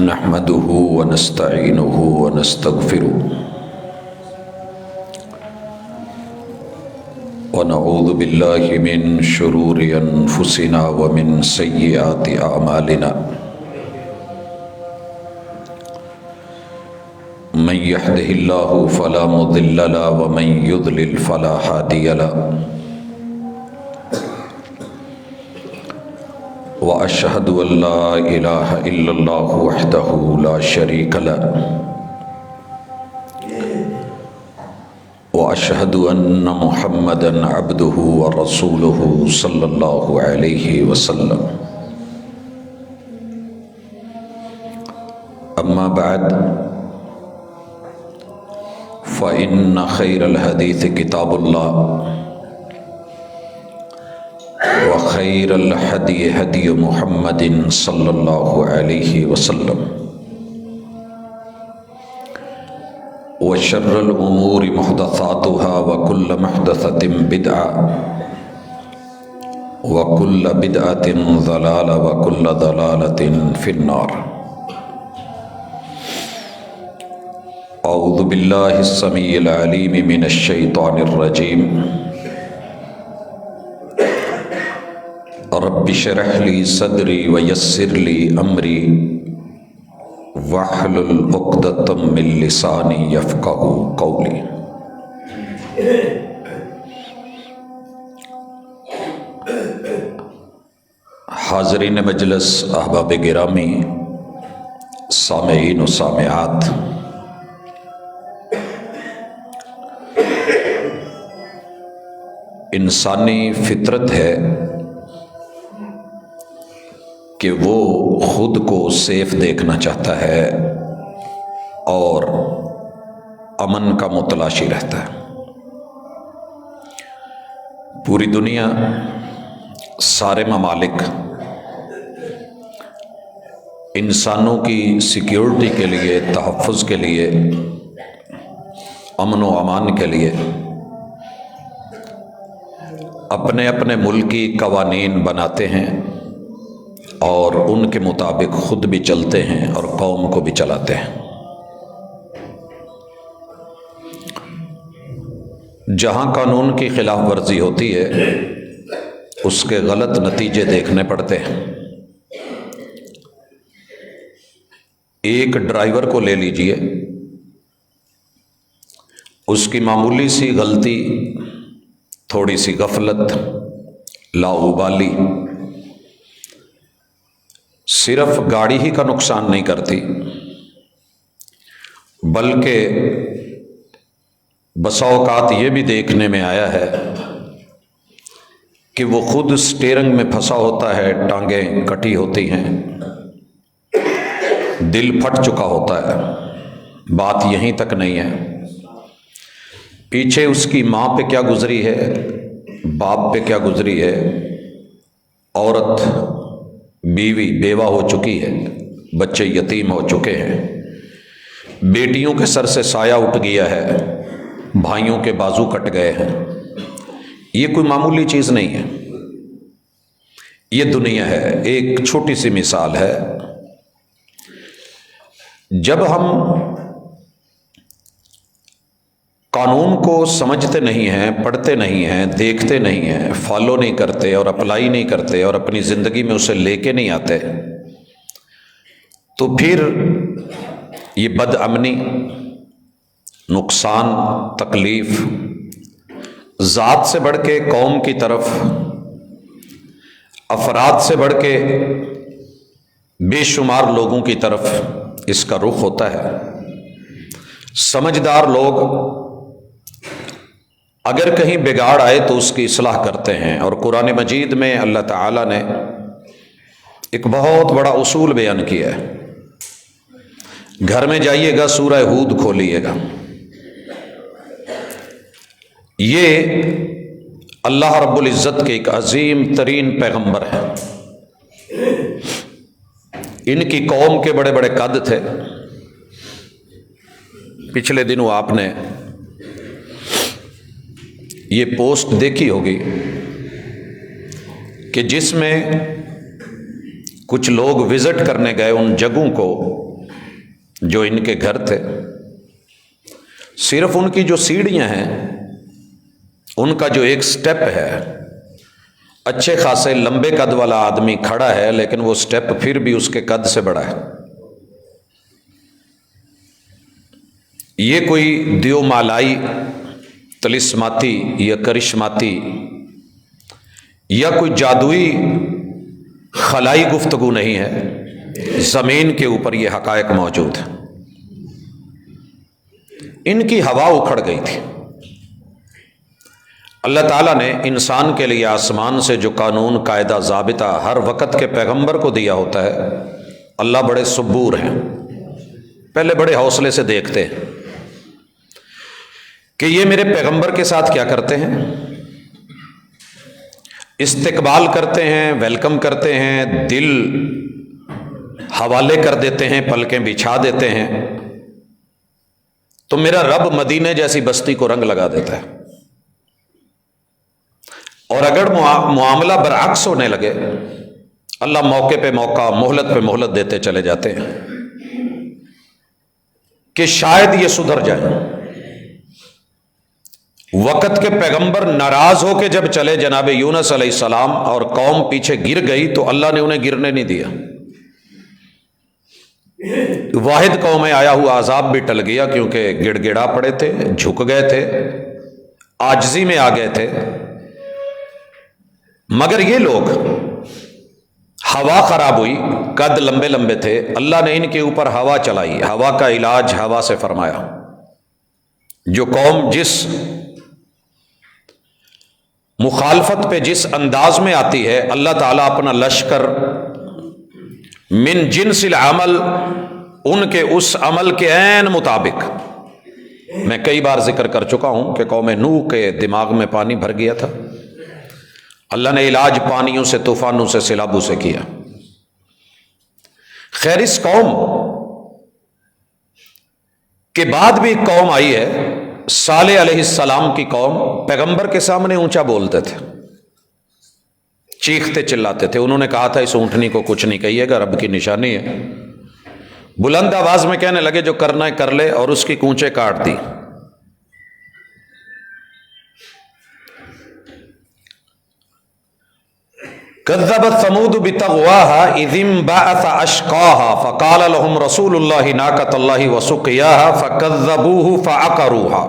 نحمده ونستعینه ونستغفره ونعوذ باللہ من شرور انفسنا ومن سیئات اعمالنا من يهده الله فلا مضل له ومن يضلل فلا هادي له وأشهد أن لا إله إلا الله وحده لا شريك له وأشهد أن محمدًا عبده ورسوله صلى الله عليه وسلم أما بعد فإن خير الحديث كتاب الله وخير الهدي هدي محمد صلى الله عليه وسلم وشر الأمور محدثاتها وكل محدثة بدعة وكل بدعة ضلالة وكل ضلالة في النار. أعوذ بالله السميع العليم من الشيطان الرجيم. رب اشرح لي صدري ويسر لي أمري واحلل عقدة من لساني يفقهوا قولي. حاضرین مجلس، احباب گرامی، سامعین و سامعات، انسانی فطرت ہے کہ وہ خود کو سیف دیکھنا چاہتا ہے اور امن کا متلاشی رہتا ہے. پوری دنیا، سارے ممالک انسانوں کی سیکیورٹی کے لیے، تحفظ کے لیے، امن و امان کے لیے اپنے اپنے ملکی قوانین بناتے ہیں اور ان کے مطابق خود بھی چلتے ہیں اور قوم کو بھی چلاتے ہیں. جہاں قانون کی خلاف ورزی ہوتی ہے اس کے غلط نتیجے دیکھنے پڑتے ہیں. ایک ڈرائیور کو لے لیجئے، اس کی معمولی سی غلطی، تھوڑی سی غفلت، لاؤبالی صرف گاڑی ہی کا نقصان نہیں کرتی، بلکہ بسا اوقات یہ بھی دیکھنے میں آیا ہے کہ وہ خود اسٹیئرنگ میں پھنسا ہوتا ہے، ٹانگیں کٹی ہوتی ہیں، دل پھٹ چکا ہوتا ہے. بات یہیں تک نہیں ہے، پیچھے اس کی ماں پہ کیا گزری ہے، باپ پہ کیا گزری ہے، عورت بیوی بیوہ ہو چکی ہے، بچے یتیم ہو چکے ہیں، بیٹیوں کے سر سے سایہ اٹھ گیا ہے، بھائیوں کے بازو کٹ گئے ہیں. یہ کوئی معمولی چیز نہیں ہے، یہ دنیا ہے. ایک چھوٹی سی مثال ہے. جب ہم قانون کو سمجھتے نہیں ہیں، پڑھتے نہیں ہیں، دیکھتے نہیں ہیں، فالو نہیں کرتے اور اپلائی نہیں کرتے اور اپنی زندگی میں اسے لے کے نہیں آتے، تو پھر یہ بد امنی، نقصان، تکلیف ذات سے بڑھ کے قوم کی طرف، افراد سے بڑھ کے بے شمار لوگوں کی طرف اس کا رخ ہوتا ہے. سمجھدار لوگ اگر کہیں بگاڑ آئے تو اس کی اصلاح کرتے ہیں. اور قرآن مجید میں اللہ تعالیٰ نے ایک بہت بڑا اصول بیان کیا ہے. گھر میں جائیے گا، سورہ ہود کھولیے گا، یہ اللہ رب العزت کے ایک عظیم ترین پیغمبر ہیں. ان کی قوم کے بڑے بڑے قد تھے. پچھلے دنوں آپ نے یہ پوسٹ دیکھی ہوگی کہ جس میں کچھ لوگ وزٹ کرنے گئے ان جگہوں کو جو ان کے گھر تھے، صرف ان کی جو سیڑھیاں ہیں ان کا جو ایک سٹیپ ہے، اچھے خاصے لمبے قد والا آدمی کھڑا ہے لیکن وہ سٹیپ پھر بھی اس کے قد سے بڑا ہے۔ یہ کوئی دیو مالائی، تلسماتی یا کرشماتی یا کوئی جادوئی خلائی گفتگو نہیں ہے، زمین کے اوپر یہ حقائق موجود ہیں۔ ان کی ہوا اکھڑ گئی تھی۔ اللہ تعالیٰ نے انسان کے لیے آسمان سے جو قانون، قاعدہ، ضابطہ ہر وقت کے پیغمبر کو دیا ہوتا ہے، اللہ بڑے صبور ہیں، پہلے بڑے حوصلے سے دیکھتے ہیں کہ یہ میرے پیغمبر کے ساتھ کیا کرتے ہیں، استقبال کرتے ہیں، ویلکم کرتے ہیں، دل حوالے کر دیتے ہیں، پلکیں بچھا دیتے ہیں، تو میرا رب مدینے جیسی بستی کو رنگ لگا دیتا ہے۔ اور اگر معاملہ برعکس ہونے لگے، اللہ موقع پہ موقع، مہلت پہ مہلت دیتے چلے جاتے ہیں کہ شاید یہ سدھر جائے۔ وقت کے پیغمبر ناراض ہو کے جب چلے جناب یونس علیہ السلام اور قوم پیچھے گر گئی تو اللہ نے انہیں گرنے نہیں دیا۔ واحد قوم میں آیا ہوا عذاب بھی ٹل گیا کیونکہ گڑ گڑا پڑے تھے، جھک گئے تھے، عاجزی میں آ گئے تھے۔ مگر یہ لوگ، ہوا خراب ہوئی، قد لمبے لمبے تھے، اللہ نے ان کے اوپر ہوا چلائی، ہوا کا علاج ہوا سے فرمایا۔ جو قوم جس مخالفت پہ جس انداز میں آتی ہے، اللہ تعالیٰ اپنا لشکر من جنس العمل، ان کے اس عمل کے عین مطابق، میں کئی بار ذکر کر چکا ہوں کہ قوم نوح کے دماغ میں پانی بھر گیا تھا، اللہ نے علاج پانیوں سے، طوفانوں سے، سیلابوں سے کیا۔ خیر، اس قوم کے بعد بھی ایک قوم آئی ہے، صالح علیہ السلام کی قوم، پیغمبر کے سامنے اونچا بولتے تھے، چیختے چلاتے تھے۔ انہوں نے کہا تھا اس اونٹنی کو کچھ نہیں کہیے گا، رب کی نشانی ہے۔ بلند آواز میں کہنے لگے جو کرنا ہے کر لے، اور اس کی کونچیں کاٹ دی۔ کذبت ثمود بطغواها اذ انبعث اشقاها فقال لهم رسول الله ناقة الله وسقياها فكذبوه فعقروها۔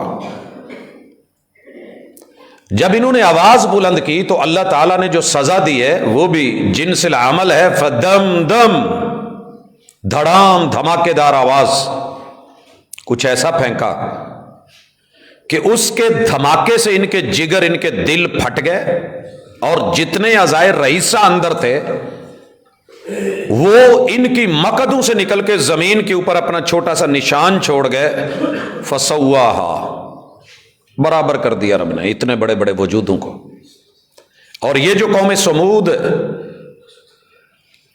جب انہوں نے آواز بلند کی تو اللہ تعالیٰ نے جو سزا دی ہے وہ بھی جنس العمل ہے، فدم دم، دھڑام دھماکے دار آواز، کچھ ایسا پھینکا کہ اس کے دھماکے سے ان کے جگر، ان کے دل پھٹ گئے، اور جتنے عزائر رئیسہ اندر تھے وہ ان کی مقدوں سے نکل کے زمین کے اوپر اپنا چھوٹا سا نشان چھوڑ گئے۔ فسواہا، برابر کر دیا رب نے اتنے بڑے بڑے وجودوں کو۔ اور یہ جو قوم سمود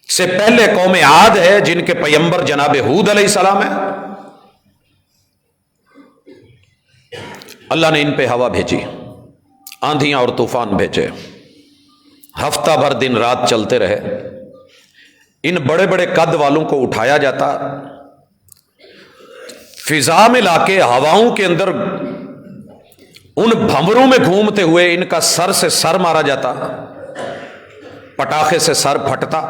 سے پہلے قوم عاد ہے، جن کے پیغمبر جناب ہود علیہ السلام ہے، اللہ نے ان پہ ہوا بھیجی، آندھیاں اور طوفان بھیجے، ہفتہ بھر دن رات چلتے رہے۔ ان بڑے بڑے قد والوں کو اٹھایا جاتا، فضا میں لا کے ہواؤں کے اندر ان بھنوروں میں گھومتے ہوئے ان کا سر سے سر مارا جاتا، پٹاخے سے سر پھٹتا،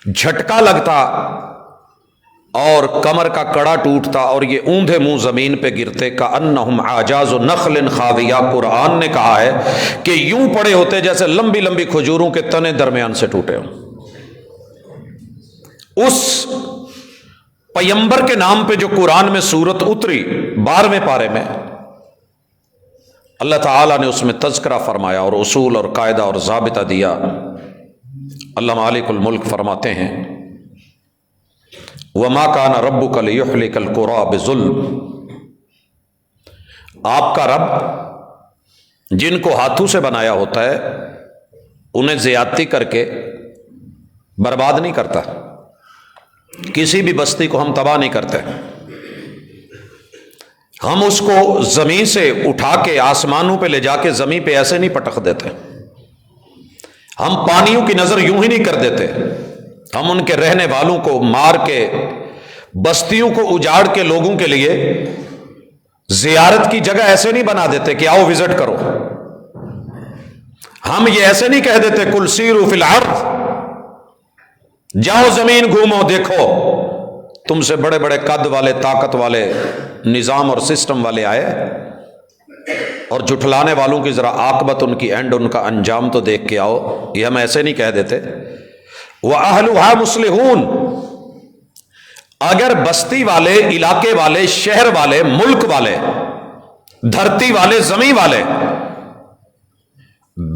جھٹکا لگتا اور کمر کا کڑا ٹوٹتا، اور یہ اوندھے منہ زمین پہ گرتے۔ کأنہم اعجاز نخل خاویہ، قرآن نے کہا ہے کہ یوں پڑے ہوتے جیسے لمبی لمبی کھجوروں کے تنے درمیان سے ٹوٹے ہوں۔ اس پیغمبر کے نام پہ جو قرآن میں سورت اتری 12ویں پارے میں، اللہ تعالیٰ نے اس میں تذکرہ فرمایا اور اصول اور قاعدہ اور ضابطہ دیا۔ اللہ مالک الملک فرماتے ہیں وَمَا كَانَ رَبُّكَ لِيُحْلِكَ الْقُرَىٰ بِظُلْمٍ، آپ کا رب جن کو ہاتھوں سے بنایا ہوتا ہے انہیں زیادتی کر کے برباد نہیں کرتا، کسی بھی بستی کو ہم تباہ نہیں کرتے، ہم اس کو زمین سے اٹھا کے آسمانوں پہ لے جا کے زمین پہ ایسے نہیں پٹخ دیتے، ہم پانیوں کی نظر یوں ہی نہیں کر دیتے، ہم ان کے رہنے والوں کو مار کے بستیوں کو اجاڑ کے لوگوں کے لیے زیارت کی جگہ ایسے نہیں بنا دیتے کہ آؤ وزٹ کرو. ہم یہ ایسے نہیں کہہ دیتے کل سیروا فی الارض، جاؤ زمین گھومو دیکھو. تم سے بڑے بڑے قد والے، طاقت والے، نظام اور سسٹم والے آئے، اور جھٹلانے والوں کی ذرا عاقبت، ان کی اینڈ، ان کا انجام تو دیکھ کے آؤ. یہ ہم ایسے نہیں کہہ دیتے. وَأَهْلُهَا مُصْلِحُونَ، اگر بستی والے، علاقے والے، شہر والے، ملک والے، دھرتی والے، زمین والے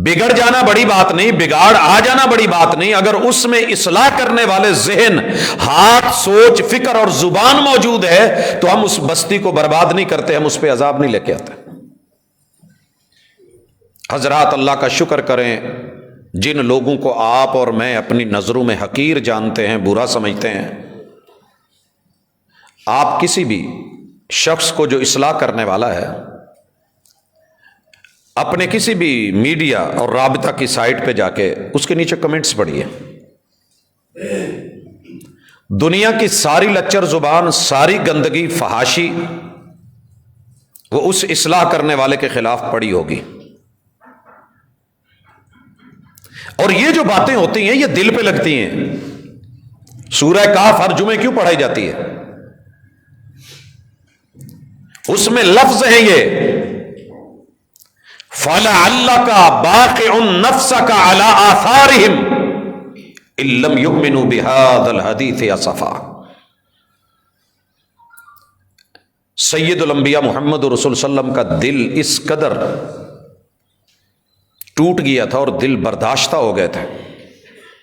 بگڑ جانا بڑی بات نہیں، بگاڑ آ جانا بڑی بات نہیں، اگر اس میں اصلاح کرنے والے ذہن، ہاتھ، سوچ، فکر اور زبان موجود ہے تو ہم اس بستی کو برباد نہیں کرتے، ہم اس پہ عذاب نہیں لے کے آتے. حضرات اللہ کا شکر کریں، جن لوگوں کو آپ اور میں اپنی نظروں میں حقیر جانتے ہیں، برا سمجھتے ہیں، آپ کسی بھی شخص کو جو اصلاح کرنے والا ہے، اپنے کسی بھی میڈیا اور رابطہ کی سائٹ پہ جا کے اس کے نیچے کمنٹس پڑھیے. دنیا کی ساری لچر زبان، ساری گندگی، فحاشی وہ اس اصلاح کرنے والے کے خلاف پڑی ہوگی. اور یہ جو باتیں ہوتی ہیں یہ دل پہ لگتی ہیں. سورہ کہف ہر جمعے کیوں پڑھائی جاتی ہے؟ اس میں لفظ ہیں یہ فَلَعَلَّكَ بَاخِعٌ نَفْسَكَ عَلَىٰ آثَارِهِمْ إِن لَّمْ يُؤْمِنُوا بِهَٰذَا الْحَدِيثِ أَسَفًا. سید الانبیاء محمد رسول صلی اللہ علیہ وسلم کا دل اس قدر ٹوٹ گیا تھا اور دل برداشتہ ہو گئے تھے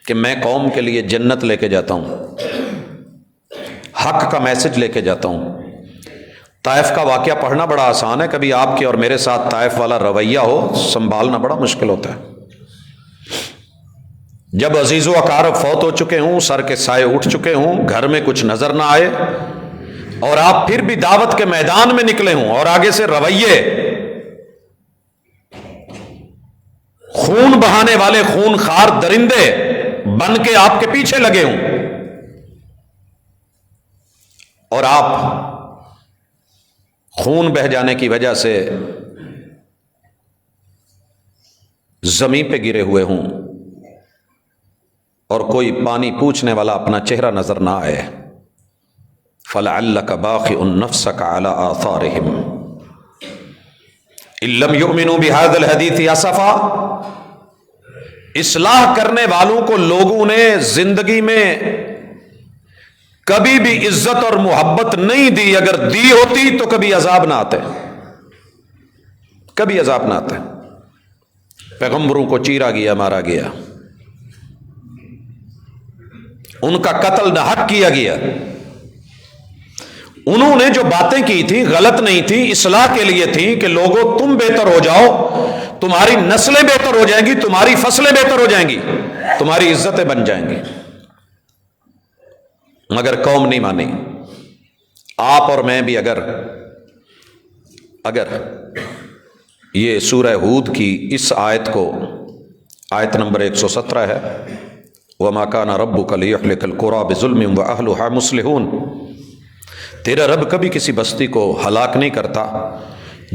کہ میں قوم کے لیے جنت لے کے جاتا ہوں، حق کا میسج لے کے جاتا ہوں. طائف کا واقعہ پڑھنا بڑا آسان ہے، کبھی آپ کے اور میرے ساتھ طائف والا رویہ ہو، سنبھالنا بڑا مشکل ہوتا ہے. جب عزیز و اقارب فوت ہو چکے ہوں، سر کے سائے اٹھ چکے ہوں، گھر میں کچھ نظر نہ آئے، اور آپ پھر بھی دعوت کے میدان میں نکلے ہوں، اور آگے سے رویے خون بہانے والے خون خار درندے بن کے آپ کے پیچھے لگے ہوں، اور آپ خون بہ جانے کی وجہ سے زمین پہ گرے ہوئے ہوں، اور کوئی پانی پوچھنے والا اپنا چہرہ نظر نہ آئے. فَلَعَلَّكَ بَاخِعٌ نَفْسَكَ عَلَىٰ آثَارِهِمْ إِن لَّمْ يُؤْمِنُوا بِهَٰذَا الْحَدِيثِ أَسَفًا. اصلاح کرنے والوں کو لوگوں نے زندگی میں کبھی بھی عزت اور محبت نہیں دی، اگر دی ہوتی تو کبھی عذاب نہ آتے، کبھی عذاب نہ آتے. پیغمبروں کو چیرا گیا، مارا گیا، ان کا قتل ناحق کیا گیا. انہوں نے جو باتیں کی تھی غلط نہیں تھی، اصلاح کے لیے تھی کہ لوگوں تم بہتر ہو جاؤ، تمہاری نسلیں بہتر ہو جائیں گی، تمہاری فصلیں بہتر ہو جائیں گی، تمہاری عزتیں بن جائیں گی. مگر قوم نہیں مانی. آپ اور میں بھی اگر یہ سورہ ہود کی اس آیت کو، آیت نمبر 117 ہے، وَمَا كَانَ رَبُّكَ لِيُهْلِكَ الْقُرَىٰ بِظُلْمٍ وَأَهْلُهَا مُصْلِحُونَ. تیرا رب کبھی کسی بستی کو ہلاک نہیں کرتا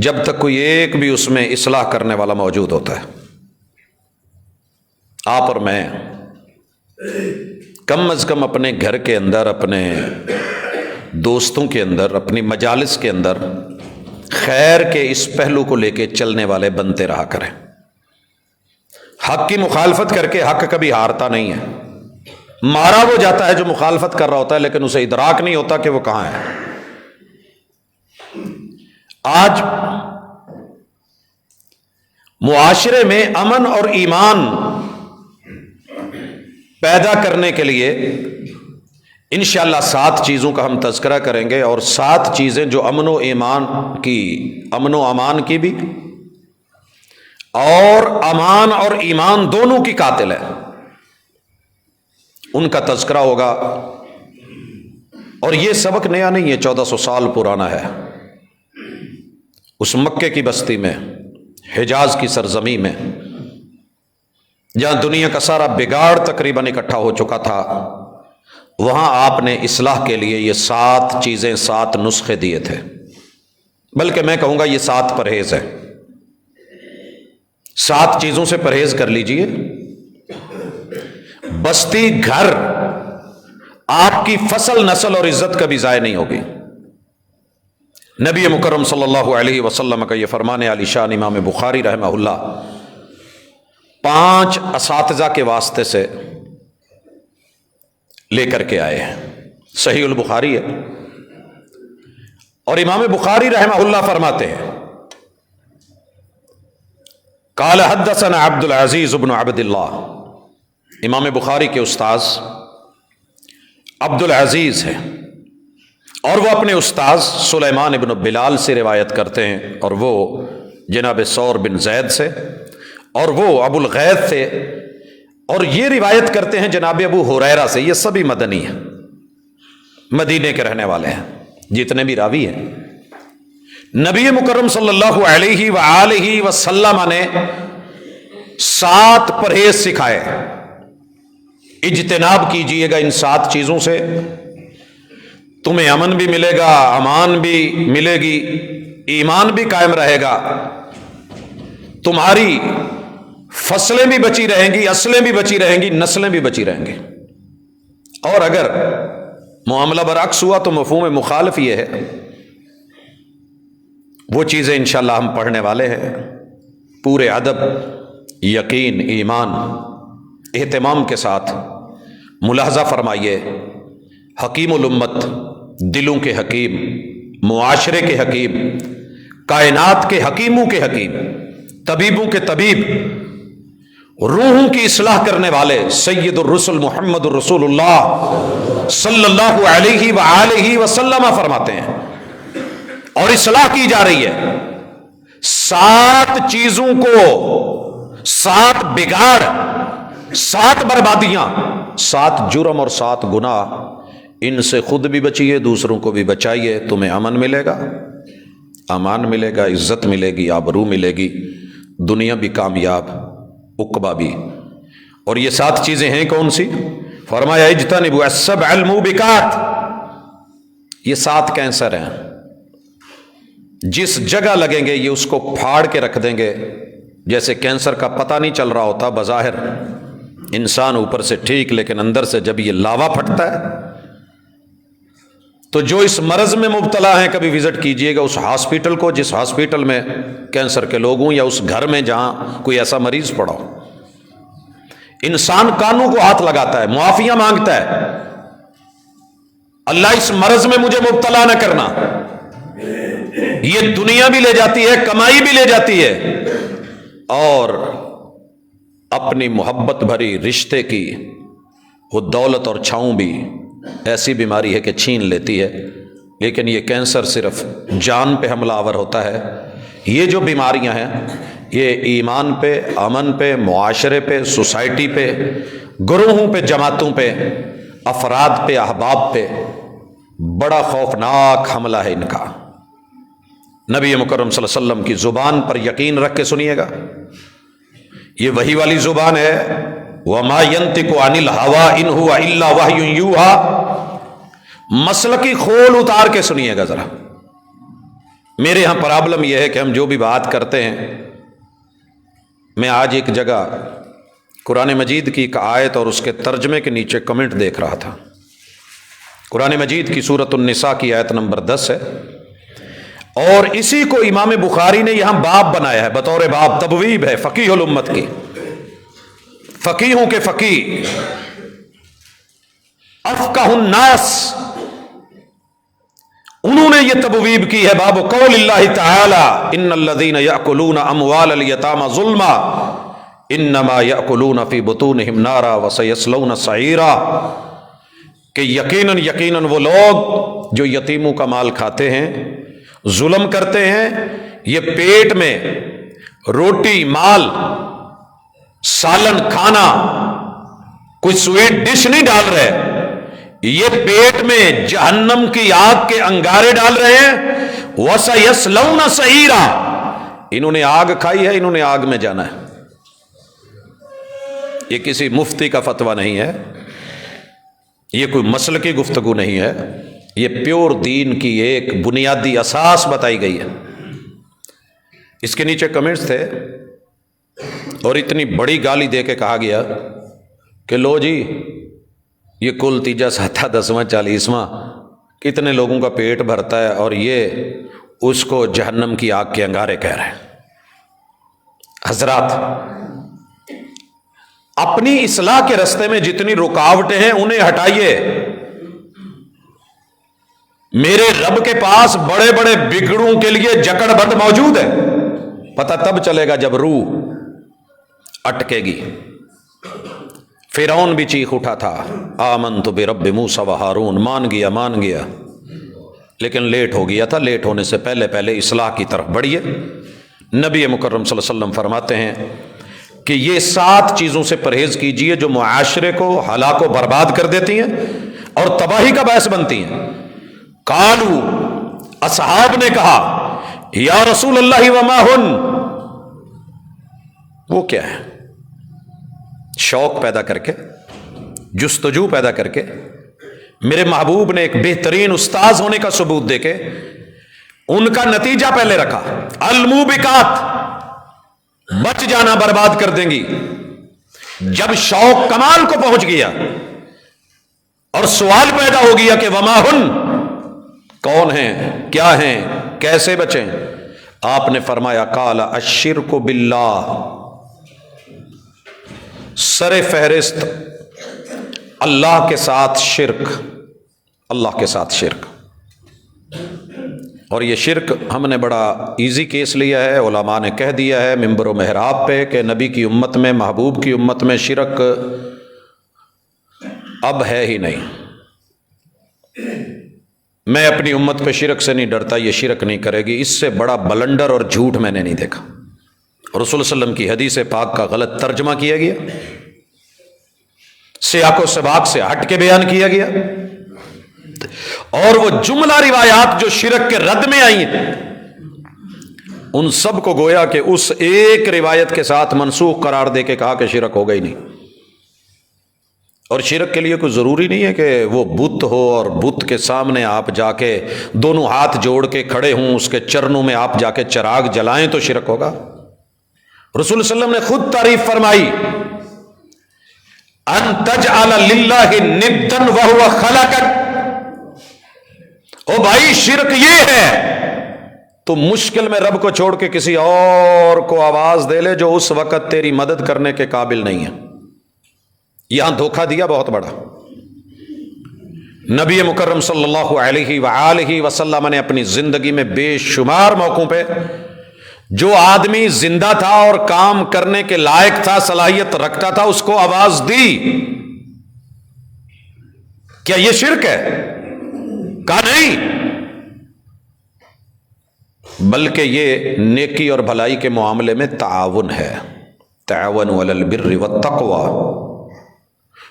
جب تک کوئی ایک بھی اس میں اصلاح کرنے والا موجود ہوتا ہے. آپ اور میں کم از کم اپنے گھر کے اندر، اپنے دوستوں کے اندر، اپنی مجالس کے اندر خیر کے اس پہلو کو لے کے چلنے والے بنتے رہا کریں. حق کی مخالفت کر کے حق کبھی ہارتا نہیں ہے. مارا وہ جاتا ہے جو مخالفت کر رہا ہوتا ہے، لیکن اسے ادراک نہیں ہوتا کہ وہ کہاں ہے. آج معاشرے میں امن اور ایمان پیدا کرنے کے لیے انشاءاللہ 7 چیزوں کا ہم تذکرہ کریں گے، اور 7 چیزیں جو امن و امان کی بھی، اور امان اور ایمان دونوں کی قاتل ہے، ان کا تذکرہ ہوگا. اور یہ سبق نیا نہیں ہے، 1400 سال پرانا ہے. اس مکے کی بستی میں، حجاز کی سرزمین میں، جہاں دنیا کا سارا بگاڑ تقریباً اکٹھا ہو چکا تھا، وہاں آپ نے اصلاح کے لیے یہ 7 چیزیں، 7 نسخے دیے تھے، بلکہ میں کہوں گا یہ 7 پرہیز ہے۔ 7 چیزوں سے پرہیز کر لیجئے، بستی گھر آپ کی فصل، نسل اور عزت کبھی ضائع نہیں ہوگی۔ نبی مکرم صلی اللہ علیہ وسلم کا یہ فرمان عالی شان امام بخاری رحمہ اللہ 5 اساتذہ کے واسطے سے لے کر کے آئے ہیں، صحیح البخاری ہے، اور امام بخاری رحمہ اللہ فرماتے ہیں قال حدثنا عبد العزیز بن عبد اللہ، امام بخاری کے استاذ عبد العزیز ہیں، اور وہ اپنے استاذ سلیمان بن بلال سے روایت کرتے ہیں، اور وہ جناب ثور بن زید سے، اور وہ ابو الغیث سے، اور یہ روایت کرتے ہیں جناب ابو ہریرہ سے۔ یہ سبھی مدنی ہیں، مدینے کے رہنے والے ہیں جتنے بھی راوی ہیں۔ نبی مکرم صلی اللہ علیہ وآلہ وسلم نے 7 پرہیز سکھائے، اجتناب کیجئے گا ان 7 چیزوں سے، تمہیں امن بھی ملے گا، امان بھی ملے گی، ایمان بھی قائم رہے گا، تمہاری فصلیں بھی بچی رہیں گی، اصلیں بھی بچی رہیں گی، نسلیں بھی بچی رہیں گی۔ اور اگر معاملہ برعکس ہوا تو مفہوم مخالف یہ ہے، وہ چیزیں انشاءاللہ ہم پڑھنے والے ہیں، پورے ادب، یقین، ایمان، اہتمام کے ساتھ ملاحظہ فرمائیے۔ حکیم الامت، دلوں کے حکیم، معاشرے کے حکیم، کائنات کے حکیموں کے حکیم، طبیبوں کے طبیب، روحوں کی اصلاح کرنے والے سید الرسل محمد الرسول اللہ صلی اللہ علیہ وآلہ وسلم فرماتے ہیں، اور اصلاح کی جا رہی ہے 7 چیزوں کو، 7 بگاڑ، 7 بربادیاں، 7 جرم اور 7 گناہ، ان سے خود بھی بچیے، دوسروں کو بھی بچائیے، تمہیں امن ملے گا، امان ملے گا، عزت ملے گی، آبرو ملے گی، دنیا بھی کامیاب، عقبہ بھی۔ اور یہ 7 چیزیں ہیں کون سی؟ فرمایا اجتنبوا السبع الموبقات، یہ 7 کینسر ہیں، جس جگہ لگیں گے یہ اس کو پھاڑ کے رکھ دیں گے، جیسے کینسر کا پتہ نہیں چل رہا ہوتا، بظاہر انسان اوپر سے ٹھیک، لیکن اندر سے جب یہ لاوا پھٹتا ہے تو جو اس مرض میں مبتلا ہیں، کبھی وزٹ کیجئے گا اس ہاسپٹل کو جس ہاسپٹل میں کینسر کے لوگ ہوں، یا اس گھر میں جہاں کوئی ایسا مریض پڑا ہو۔ انسان کانوں کو ہاتھ لگاتا ہے، معافیاں مانگتا ہے، اللہ اس مرض میں مجھے مبتلا نہ کرنا۔ یہ دنیا بھی لے جاتی ہے، کمائی بھی لے جاتی ہے، اور اپنی محبت بھری رشتے کی وہ دولت اور چھاؤں بھی ایسی بیماری ہے کہ چھین لیتی ہے۔ لیکن یہ کینسر صرف جان پہ حملہ آور ہوتا ہے۔ یہ جو بیماریاں ہیں یہ ایمان پہ، امن پہ، معاشرے پہ، سوسائٹی پہ، گروہوں پہ، جماعتوں پہ، افراد پہ، احباب پہ بڑا خوفناک حملہ ہے ان کا۔ نبی مکرم صلی اللہ علیہ وسلم کی زبان پر یقین رکھ کے سنیے گا، یہ وحی والی زبان ہے، وَمَا يَنْطِقُ عَنِ الْهَوَىٰ إِنْ هُوَ إِلَّا وَحْيٌ يُوحَىٰ۔ مسلکی کھول اتار کے سنیے گا ذرا۔ میرے ہاں پرابلم یہ ہے کہ ہم جو بھی بات کرتے ہیں، میں آج ایک جگہ قرآن مجید کی ایک آیت اور اس کے ترجمے کے نیچے کمنٹ دیکھ رہا تھا۔ قرآن مجید کی سورۃ النساء کی آیت نمبر 10 ہے، اور اسی کو امام بخاری نے یہاں باب بنایا ہے، بطور باب، تبویب ہے فقیہ الامت کی، فقیہوں کے فقیہ، افقہ الناس، انہوں نے یہ تبویب کی ہے۔ باب قول اللہ تعالی ان الذین یأکلون اموال الیتامی ظلما انما یأکلون فی بطونہم نارا وسیصلون سعیرا، کہ یقیناً وہ لوگ جو یتیموں کا مال کھاتے ہیں، ظلم کرتے ہیں، یہ پیٹ میں روٹی، مال، سالن، کھانا، کوئی سویٹ ڈش نہیں ڈال رہے، یہ پیٹ میں جہنم کی آگ کے انگارے ڈال رہے ہیں۔ وَسَيَصْلَوْنَ سَعِيرًا، انہوں نے آگ کھائی ہے، انہوں نے آگ میں جانا ہے۔ یہ کسی مفتی کا فتویٰ نہیں ہے، یہ کوئی مسئلے کی گفتگو نہیں ہے، یہ پیور دین کی ایک بنیادی اساس بتائی گئی ہے۔ اس کے نیچے کمنٹس تھے اور اتنی بڑی گالی دے کے کہا گیا کہ لو جی یہ کل تیجا ساتھا دسواں چالیسواں کتنے لوگوں کا پیٹ بھرتا ہے اور یہ اس کو جہنم کی آگ کے انگارے کہہ رہے ہیں۔ حضرات، اپنی اصلاح کے راستے میں جتنی رکاوٹیں ہیں انہیں ہٹائیے۔ میرے رب کے پاس بڑے بڑے بگڑوں کے لیے جکڑ بند موجود ہے، پتہ تب چلے گا جب روح اٹکے گی۔ فرعون بھی چیخ اٹھا تھا، آمنت برب موسیٰ و ہارون، مان گیا، لیکن لیٹ ہو گیا تھا۔ لیٹ ہونے سے پہلے اصلاح کی طرف بڑھیے۔ نبی مکرم صلی اللہ علیہ وسلم فرماتے ہیں کہ یہ 7 چیزوں سے پرہیز کیجئے جو معاشرے کو ہلاک و برباد کر دیتی ہیں اور تباہی کا باعث بنتی ہیں۔ قالوا، اصحاب نے کہا، یا رسول اللہ وما ہن، وہ کیا ہے؟ شوق پیدا کر کے، جستجو پیدا کر کے، میرے محبوب نے ایک بہترین استاذ ہونے کا ثبوت دے کے ان کا نتیجہ پہلے رکھا، الموبقات، بچ جانا برباد کر دیں گی۔ جب شوق کمال کو پہنچ گیا اور سوال پیدا ہو گیا کہ وما ہن، کون ہیں، کیا ہیں، کیسے بچیں، آپ نے فرمایا قال الشرک باللہ، سر فہرست اللہ کے ساتھ شرک، اللہ کے ساتھ شرک۔ اور یہ شرک ہم نے بڑا ایزی کیس لیا ہے، علماء نے کہہ دیا ہے منبر و محراب پہ کہ نبی کی امت میں، محبوب کی امت میں شرک اب ہے ہی نہیں۔ میں اپنی امت پہ شرک سے نہیں ڈرتا، یہ شرک نہیں کرے گی، اس سے بڑا بلنڈر اور جھوٹ میں نے نہیں دیکھا۔ رسول صلی اللہ علیہ وسلم کی حدیث پاک کا غلط ترجمہ کیا گیا، سیاق و سباق سے ہٹ کے بیان کیا گیا، اور وہ جملہ روایات جو شرک کے رد میں آئی ہیں ان سب کو گویا کہ اس ایک روایت کے ساتھ منسوخ قرار دے کے کہا کہ شرک ہوگا ہی نہیں۔ اور شرک کے لیے کوئی ضروری نہیں ہے کہ وہ بت ہو اور بت کے سامنے آپ جا کے دونوں ہاتھ جوڑ کے کھڑے ہوں، اس کے چرنوں میں آپ جا کے چراغ جلائیں تو شرک ہوگا۔ رسول صلی اللہ علیہ وسلم نے خود تعریف فرمائی، ان تجعل للہ ندا وہو خلقک، او بھائی شرک یہ ہے تو مشکل میں رب کو چھوڑ کے کسی اور کو آواز دے لے جو اس وقت تیری مدد کرنے کے قابل نہیں ہے۔ یہاں دھوکہ دیا بہت بڑا۔ نبی مکرم صلی اللہ علیہ وآلہ وسلم نے اپنی زندگی میں بے شمار موقعوں پہ جو آدمی زندہ تھا اور کام کرنے کے لائق تھا، صلاحیت رکھتا تھا، اس کو آواز دی۔ کیا یہ شرک ہے؟ کہا نہیں، بلکہ یہ نیکی اور بھلائی کے معاملے میں تعاون ہے، تعاونوا علی البر والتقوی۔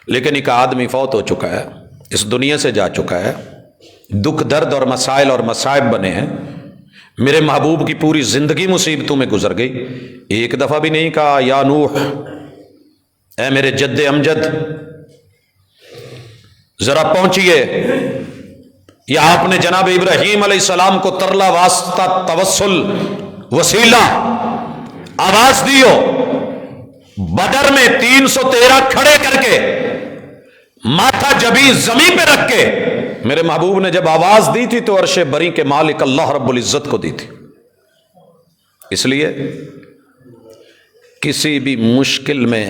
لیکن ایک آدمی فوت ہو چکا ہے، اس دنیا سے جا چکا ہے، دکھ درد اور مسائل اور مصائب بنے ہیں، میرے محبوب کی پوری زندگی مصیبتوں میں گزر گئی، ایک دفعہ بھی نہیں کہا یا نوح، اے میرے جد امجد ذرا پہنچیے، یا آپ نے جناب ابراہیم علیہ السلام کو ترلا واسطہ توسل وسیلہ آواز دیو، بدر میں 313 کھڑے کر کے ماتھا جبی زمین پہ رکھ کے میرے محبوب نے جب آواز دی تھی تو عرش بری کے مالک اللہ رب العزت کو دی تھی۔ اس لیے کسی بھی مشکل میں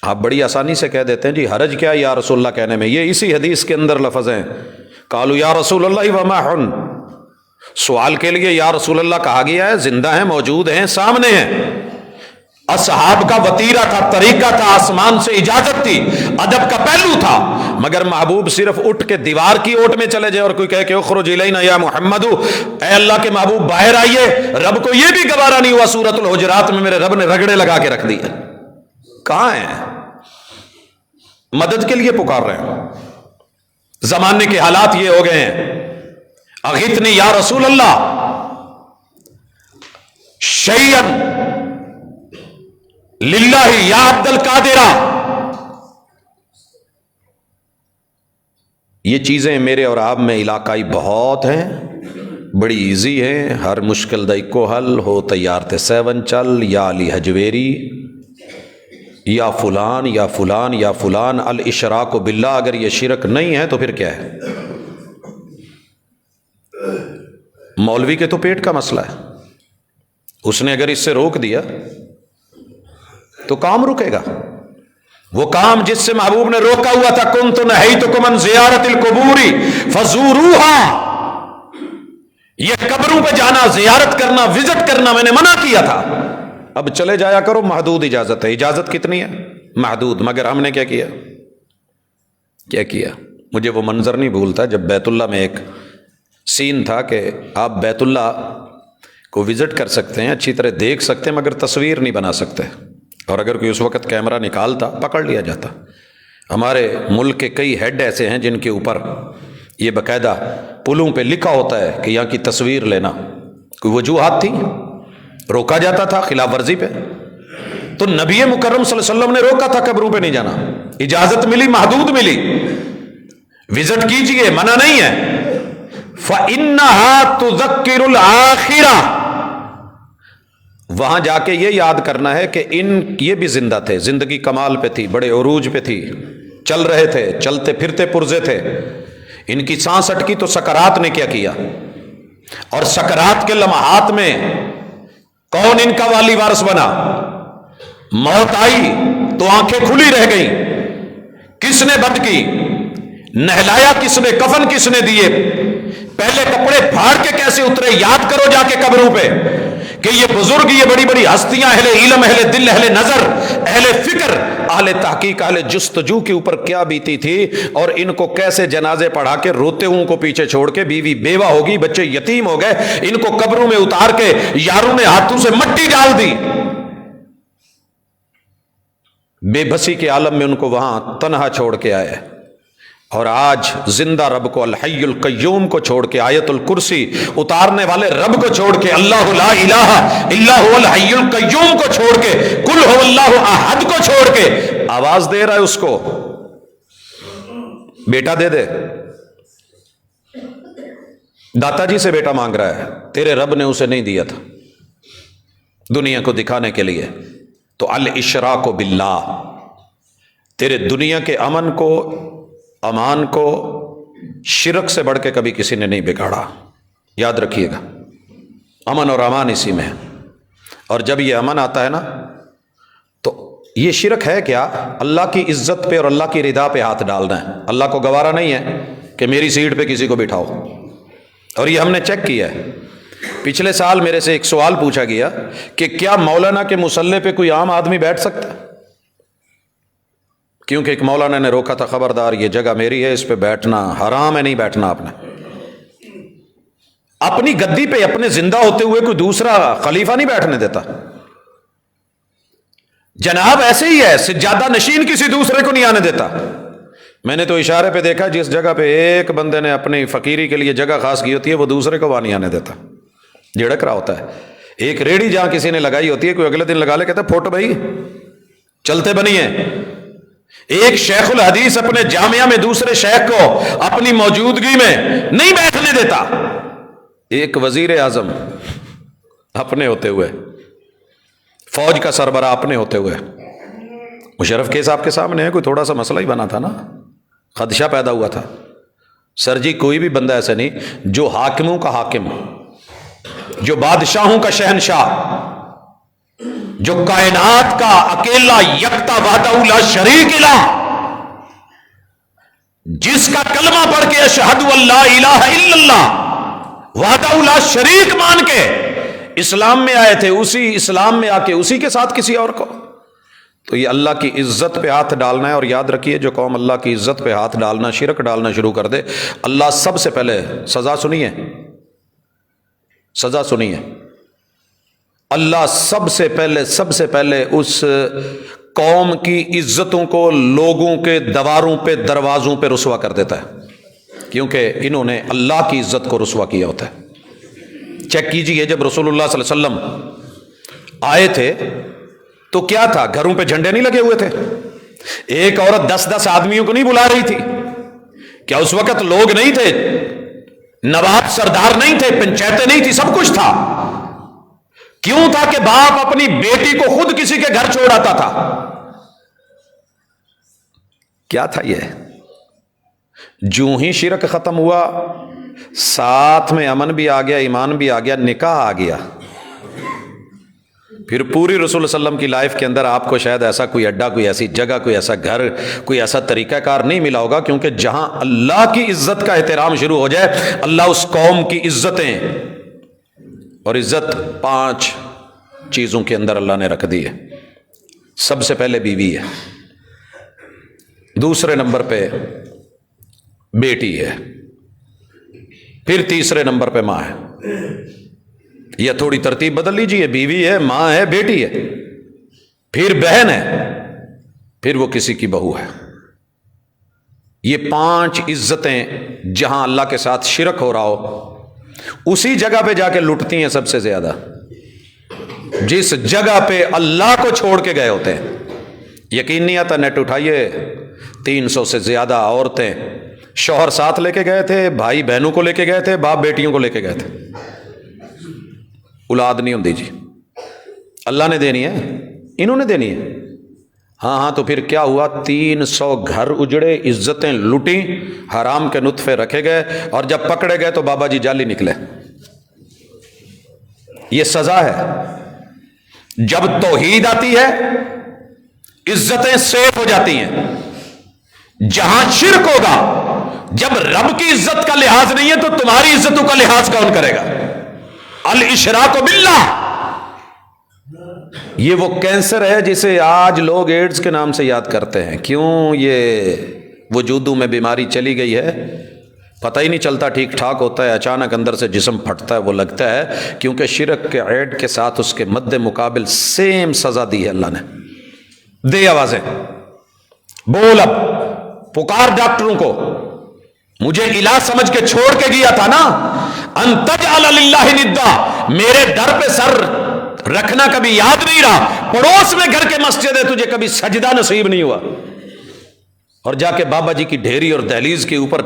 آپ بڑی آسانی سے کہہ دیتے ہیں جی حرج کیا یا رسول اللہ کہنے میں، یہ اسی حدیث کے اندر لفظ ہیں، قالوا یا رسول اللہ وما ہن، سوال کے لیے یا رسول اللہ کہا گیا ہے، زندہ ہیں، موجود ہیں، سامنے ہیں۔ اصحاب کا وتیرہ تھا، طریقہ تھا، آسمان سے اجازت تھی، ادب کا پہلو تھا، مگر محبوب صرف اٹھ کے دیوار کی اوٹ میں چلے جائے اور کوئی کہے کہ اخرج الینا یا محمد، اے اللہ کے محبوب باہر آئیے، رب کو یہ بھی گوارا نہیں ہوا۔ سورۃ الحجرات میں میرے رب نے رگڑے لگا کے رکھ دیے، کہاں ہیں؟ مدد کے لیے پکار رہے ہیں۔ زمانے کے حالات یہ ہو گئے ہیں، اغثنی یا رسول اللہ شیئن للہ یا عبد القادرہ، یہ چیزیں میرے اور آپ میں علاقائی بہت ہیں، بڑی ایزی ہیں، ہر مشکل دائی کو حل ہو تیار تے سیون چل، یا علی حجویری، یا فلان یا فلان یا فلان، الاشراک باللہ، اگر یہ شرک نہیں ہے تو پھر کیا ہے؟ مولوی کے تو پیٹ کا مسئلہ ہے، اس نے اگر اس سے روک دیا تو کام رکے گا۔ وہ کام جس سے محبوب نے روکا ہوا تھا، کنت نہیتکم عن زیارت القبور فزوروہا، یہ قبروں پہ جانا، زیارت کرنا، وزٹ کرنا میں نے منع کیا تھا، اب چلے جایا کرو، محدود اجازت ہے۔ اجازت کتنی ہے؟ محدود۔ مگر ہم نے کیا کیا؟ مجھے وہ منظر نہیں بھولتا جب بیت اللہ میں ایک سین تھا کہ آپ بیت اللہ کو وزٹ کر سکتے ہیں، اچھی طرح دیکھ سکتے ہیں، مگر تصویر نہیں بنا سکتے، اور اگر کوئی اس وقت کیمرہ نکالتا پکڑ لیا جاتا۔ ہمارے ملک کے کئی ہیڈ ایسے ہیں جن کے اوپر یہ باقاعدہ پلوں پہ لکھا ہوتا ہے کہ یہاں کی تصویر لینا، کوئی وجوہات تھی، روکا جاتا تھا خلاف ورزی پہ۔ تو نبی مکرم صلی اللہ علیہ وسلم نے روکا تھا قبروں پہ نہیں جانا، اجازت ملی، محدود ملی، وزٹ کیجئے، منع نہیں ہے۔ فَإِنَّهَا تُذَكِّرُ الْآخِرَةَ، وہاں جا کے یہ یاد کرنا ہے کہ یہ بھی زندہ تھے، زندگی کمال پہ تھی، بڑے عروج پہ تھی، چل رہے تھے، چلتے پھرتے پرزے تھے، ان کی سانس اٹکی تو سکرات نے کیا کیا، اور سکرات کے لمحات میں کون ان کا والی وارث بنا؟ موت آئی تو آنکھیں کھلی رہ گئیں، کس نے بد کی؟ نہلایا کس نے؟ کفن کس نے دیے؟ پہلے کپڑے پھاڑ کے کیسے اترے؟ یاد کرو جا کے قبروں پہ کہ یہ بزرگ، یہ بڑی بڑی ہستیاں، اہل علم، اہل دل، اہل نظر، اہل فکر، اہل تحقیق، اہل جستجو کے اوپر کیا بیتی تھی، اور ان کو کیسے جنازے پڑھا کے روتے ہوں کو پیچھے چھوڑ کے، بیوی بیوہ ہوگی، بچے یتیم ہو گئے، ان کو قبروں میں اتار کے یاروں نے ہاتھوں سے مٹی ڈال دی، بے بسی کے عالم میں ان کو وہاں تنہا چھوڑ کے آئے۔ اور آج زندہ رب کو، الحی القیوم کو چھوڑ کے، آیت الکرسی اتارنے والے رب کو چھوڑ کے، اللہ لا الہ الا هو الحی القیوم کو چھوڑ کے، قل هو اللہ احد کو چھوڑ کے آواز دے رہا ہے اس کو، بیٹا دے دے، داتا جی سے بیٹا مانگ رہا ہے، تیرے رب نے اسے نہیں دیا تھا دنیا کو دکھانے کے لیے۔ تو الاشراک باللہ، تیرے دنیا کے امن کو، امان کو شرک سے بڑھ کے کبھی کسی نے نہیں بگاڑا، یاد رکھیے گا، امن اور امان اسی میں ہے۔ اور جب یہ امن آتا ہے نا تو یہ شرک ہے کیا؟ اللہ کی عزت پہ اور اللہ کی رضا پہ ہاتھ ڈالنا ہے۔ اللہ کو گوارا نہیں ہے کہ میری سیٹ پہ کسی کو بٹھاؤ، اور یہ ہم نے چیک کیا ہے۔ پچھلے سال میرے سے ایک سوال پوچھا گیا کہ کیا مولانا کے مصلے پہ کوئی عام آدمی بیٹھ سکتا ہے؟ کیونکہ ایک مولانا نے روکا تھا، خبردار یہ جگہ میری ہے، اس پہ بیٹھنا حرام ہے، نہیں بیٹھنا آپ نے۔ اپنی گدی پہ اپنے زندہ ہوتے ہوئے کوئی دوسرا خلیفہ نہیں بیٹھنے دیتا، جناب ایسے ہی ہے، سجادہ نشین کسی دوسرے کو نہیں آنے دیتا۔ میں نے تو اشارے پہ دیکھا جس جگہ پہ ایک بندے نے اپنی فقیری کے لیے جگہ خاص کی ہوتی ہے، وہ دوسرے کو وہاں نہیں آنے دیتا، جھڑک رہا ہوتا ہے۔ ایک ریڑھی جہاں کسی نے لگائی ہوتی ہے، کوئی اگلے دن لگا لے، کہتا ہے پھوٹ بھائی چلتے بنیے۔ ایک شیخ الحدیث اپنے جامعہ میں دوسرے شیخ کو اپنی موجودگی میں نہیں بیٹھنے دیتا۔ ایک وزیر اعظم اپنے ہوتے ہوئے، فوج کا سربراہ اپنے ہوتے ہوئے، مشرف کیس آپ کے سامنے ہے، کوئی تھوڑا سا مسئلہ ہی بنا تھا نا، خدشہ پیدا ہوا تھا۔ سر جی کوئی بھی بندہ ایسا نہیں جو حاکموں کا حاکم، جو بادشاہوں کا شہنشاہ، جو کائنات کا اکیلا یکتا وحدہ لا شریک الہ، جس کا کلمہ پڑھ کے اشہد ان لا الہ الا اللہ وحدہ لا شریک مان کے اسلام میں آئے تھے، اسی اسلام میں آ کے اسی کے ساتھ کسی اور کو، تو یہ اللہ کی عزت پہ ہاتھ ڈالنا ہے۔ اور یاد رکھیے جو قوم اللہ کی عزت پہ ہاتھ ڈالنا، شرک ڈالنا شروع کر دے، اللہ سب سے پہلے سزا سنیے، سزا سنیے، اللہ سب سے پہلے اس قوم کی عزتوں کو لوگوں کے دواروں پہ، دروازوں پہ رسوا کر دیتا ہے، کیونکہ انہوں نے اللہ کی عزت کو رسوا کیا ہوتا ہے۔ چیک کیجئے، جب رسول اللہ صلی اللہ علیہ وسلم آئے تھے تو کیا تھا؟ گھروں پہ جھنڈے نہیں لگے ہوئے تھے، ایک عورت 10 آدمیوں کو نہیں بلا رہی تھی، کیا اس وقت لوگ نہیں تھے؟ نواب سردار نہیں تھے؟ پنچایتیں نہیں تھی؟ سب کچھ تھا۔ کیوں تھا کہ باپ اپنی بیٹی کو خود کسی کے گھر چھوڑ آتا تھا؟ کیا تھا یہ؟ جو ہی شرک ختم ہوا، ساتھ میں امن بھی آ گیا، ایمان بھی آ گیا، نکاح آ گیا۔ پھر پوری رسول اللہ علیہ وسلم کی لائف کے اندر آپ کو شاید ایسا کوئی اڈا، کوئی ایسی جگہ، کوئی ایسا گھر، کوئی ایسا طریقہ کار نہیں ملا ہوگا، کیونکہ جہاں اللہ کی عزت کا احترام شروع ہو جائے، اللہ اس قوم کی عزتیں اور عزت 5 چیزوں کے اندر اللہ نے رکھ دی ہے۔ سب سے پہلے بیوی ہے، دوسرے نمبر پہ بیٹی ہے، پھر تیسرے نمبر پہ ماں ہے۔ یہ تھوڑی ترتیب بدل لیجیے، بیوی ہے، ماں ہے، بیٹی ہے، پھر بہن ہے، پھر وہ کسی کی بہو ہے۔ یہ 5 عزتیں جہاں اللہ کے ساتھ شرک ہو رہا ہو، اسی جگہ پہ جا کے لٹتی ہیں سب سے زیادہ، جس جگہ پہ اللہ کو چھوڑ کے گئے ہوتے ہیں۔ یقین نہیں آتا، نیٹ اٹھائیے، 300 سے زیادہ عورتیں، شوہر ساتھ لے کے گئے تھے، بھائی بہنوں کو لے کے گئے تھے، باپ بیٹیوں کو لے کے گئے تھے، اولاد نہیں ہوتی جی، اللہ نے دینی ہے، انہوں نے دینی ہے۔ ہاں تو پھر کیا ہوا؟ 300 گھر اجڑے، عزتیں لوٹیں، حرام کے نطفے رکھے گئے، اور جب پکڑے گئے تو بابا جی جعلی نکلے۔ یہ سزا ہے۔ جب توحید آتی ہے عزتیں سیف ہو جاتی ہیں۔ جہاں شرک ہوگا، جب رب کی عزت کا لحاظ نہیں ہے تو تمہاری عزتوں کا لحاظ کون کرے گا؟ الاشراک باللہ، یہ وہ کینسر ہے جسے آج لوگ ایڈز کے نام سے یاد کرتے ہیں۔ کیوں؟ یہ وجودوں میں بیماری چلی گئی ہے، پتہ ہی نہیں چلتا، ٹھیک ٹھاک ہوتا ہے، اچانک اندر سے جسم پھٹتا ہے، وہ لگتا ہے کیونکہ شرک کے ایڈ کے ساتھ اس کے مد مقابل سیم سزا دی ہے اللہ نے۔ دے آوازیں، بول، اب پکار ڈاکٹروں کو، مجھے الہ سمجھ کے چھوڑ کے گیا تھا نا، ان تجعل للہ ندا، میرے در پہ سر رکھنا کبھی یاد نہیں رہا، پڑوس میں گھر کے مسجد ہے، تجھے کبھی سجدہ نصیب نہیں ہوا، اور جا کے بابا جی کی ڈھیری اور دہلیز کے اوپر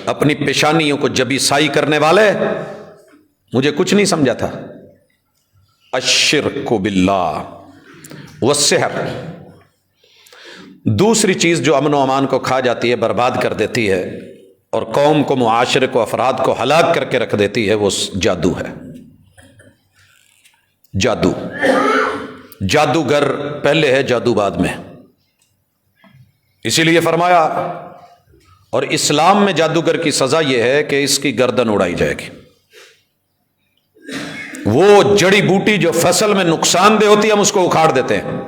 اپنی پیشانیوں کو جبی سائی کرنے والے، مجھے کچھ نہیں سمجھا تھا۔ الشرک باللہ والسحر، دوسری چیز جو امن و امان کو کھا جاتی ہے، برباد کر دیتی ہے، اور قوم کو، معاشرے کو، افراد کو ہلاک کر کے رکھ دیتی ہے، وہ جادو ہے۔ جادو، جادوگر پہلے ہے، جادو بعد میں۔ اسی لیے فرمایا، اور اسلام میں جادوگر کی سزا یہ ہے کہ اس کی گردن اڑائی جائے گی۔ وہ جڑی بوٹی جو فصل میں نقصان دہ ہوتی ہے، ہم اس کو اکھاڑ دیتے ہیں۔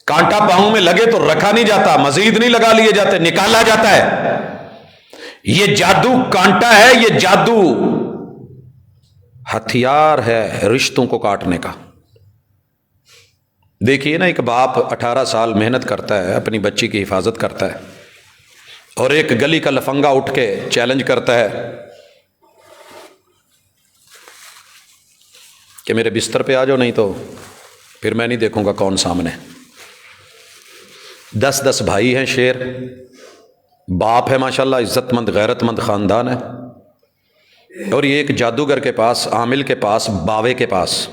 کانٹا پاؤں میں لگے تو رکھا نہیں جاتا، مزید نہیں لگا لیے جاتے، نکالا جاتا ہے۔ یہ جادو کانٹا ہے، یہ جادو ہتھیار ہے رشتوں کو کاٹنے کا۔ دیکھیے نا، ایک باپ 18 سال محنت کرتا ہے، اپنی بچی کی حفاظت کرتا ہے، اور ایک گلی کا لفنگا اٹھ کے چیلنج کرتا ہے کہ میرے بستر پہ آ جاؤ، نہیں تو پھر میں نہیں دیکھوں گا کون سامنے۔ 10 بھائی ہیں، شیر باپ ہے، ماشاءاللہ عزت مند غیرت مند خاندان ہے، اور یہ ایک جادوگر کے پاس، عامل کے پاس، باوے کے پاس،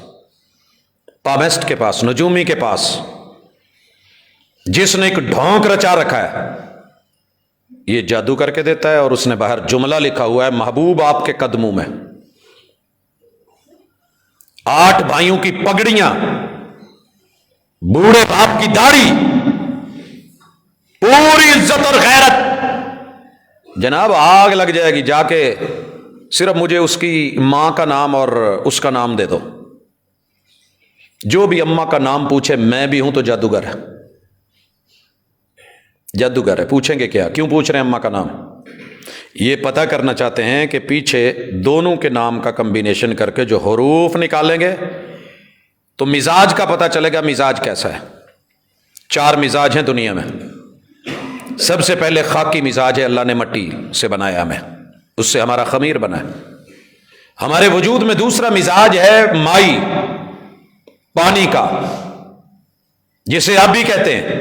پامسٹ کے پاس، نجومی کے پاس، جس نے ایک ڈھونک رچا رکھا ہے، یہ جادو کر کے دیتا ہے، اور اس نے باہر جملہ لکھا ہوا ہے، محبوب آپ کے قدموں میں۔ 8 بھائیوں کی پگڑیاں، بوڑھے باپ کی داڑھی، پوری عزت اور غیرت، جناب آگ لگ جائے گی، جا کے صرف مجھے اس کی ماں کا نام اور اس کا نام دے دو، جو بھی اماں کا نام پوچھے میں بھی ہوں تو جادوگر ہے، جادوگر ہے۔ پوچھیں گے کیا؟ کیوں پوچھ رہے ہیں اماں کا نام؟ یہ پتہ کرنا چاہتے ہیں کہ پیچھے دونوں کے نام کا کمبینیشن کر کے جو حروف نکالیں گے تو مزاج کا پتہ چلے گا، مزاج کیسا ہے۔ 4 مزاج ہیں دنیا میں۔ سب سے پہلے خاکی مزاج ہے، اللہ نے مٹی سے بنایا ہمیں، اس سے ہمارا خمیر بنا ہے۔ ہمارے وجود میں دوسرا مزاج ہے مائی، پانی کا، جسے آپ بھی کہتے ہیں۔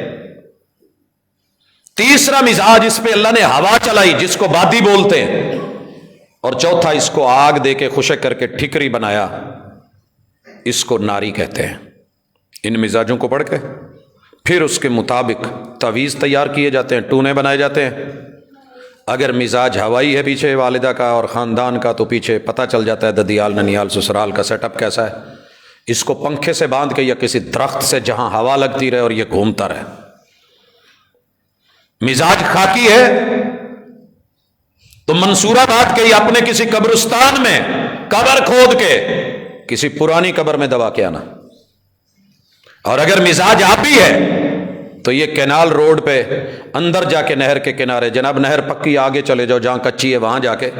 تیسرا مزاج اس پہ اللہ نے ہوا چلائی جس کو بادی بولتے ہیں، اور چوتھا اس کو آگ دے کے خشک کر کے ٹھکری بنایا، اس کو ناری کہتے ہیں۔ ان مزاجوں کو پڑھ کے پھر اس کے مطابق تعویذ تیار کیے جاتے ہیں، ٹونے بنائے جاتے ہیں۔ اگر مزاج ہوائی ہے پیچھے والدہ کا اور خاندان کا تو پیچھے پتہ چل جاتا ہے ددیال ننیال سسرال کا سیٹ اپ کیسا ہے۔ اس کو پنکھے سے باندھ کے یا کسی درخت سے جہاں ہوا لگتی رہے اور یہ گھومتا رہے۔ مزاج خاکی ہے تو منصورہ باد کے یا اپنے کسی قبرستان میں قبر کھود کے کسی پرانی قبر میں دبا کے آنا۔ اور اگر مزاج آبی ہے تو یہ کینال روڈ پہ اندر جا کے نہر کے کنارے، جناب نہر پکی آگے چلے جاؤ جہاں کچی ہے وہاں جا کے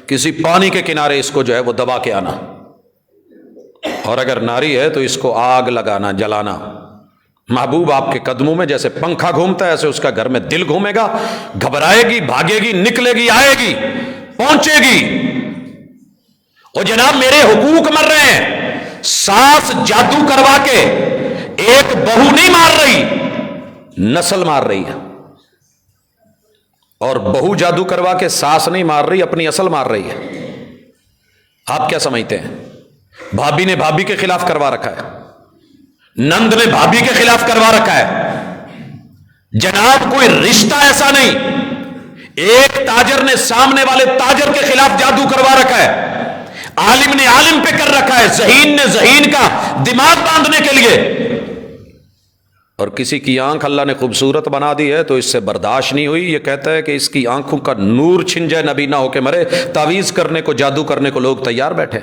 کسی پانی کے کنارے اس کو جو ہے وہ دبا کے آنا۔ اور اگر ناری ہے تو اس کو آگ لگانا، جلانا۔ محبوب آپ کے قدموں میں جیسے پنکھا گھومتا ہے ایسے اس کا گھر میں دل گھومے گا، گھبرائے گی، بھاگے گی، نکلے گی، آئے گی، پہنچے گی۔ اور جناب میرے حقوق مر رہے ہیں، ساس جادو کروا کے ایک بہو نہیں مار رہی، نسل مار رہی ہے۔ اور بہو جادو کروا کے ساس نہیں مار رہی، اپنی اصل مار رہی ہے۔ آپ کیا سمجھتے ہیں؟ بھابی نے بھابی کے خلاف کروا رکھا ہے، نند نے بھابی کے خلاف کروا رکھا ہے۔ جناب کوئی رشتہ ایسا نہیں، ایک تاجر نے سامنے والے تاجر کے خلاف جادو کروا رکھا ہے، عالم نے عالم پہ کر رکھا ہے، ذہین نے ذہین کا دماغ باندھنے کے لیے۔ اور کسی کی آنکھ اللہ نے خوبصورت بنا دی ہے تو اس سے برداشت نہیں ہوئی، یہ کہتا ہے کہ اس کی آنکھوں کا نور چھن جائے، نبی نہ ہو کے مرے۔ تعویذ کرنے کو، جادو کرنے کو لوگ تیار بیٹھے۔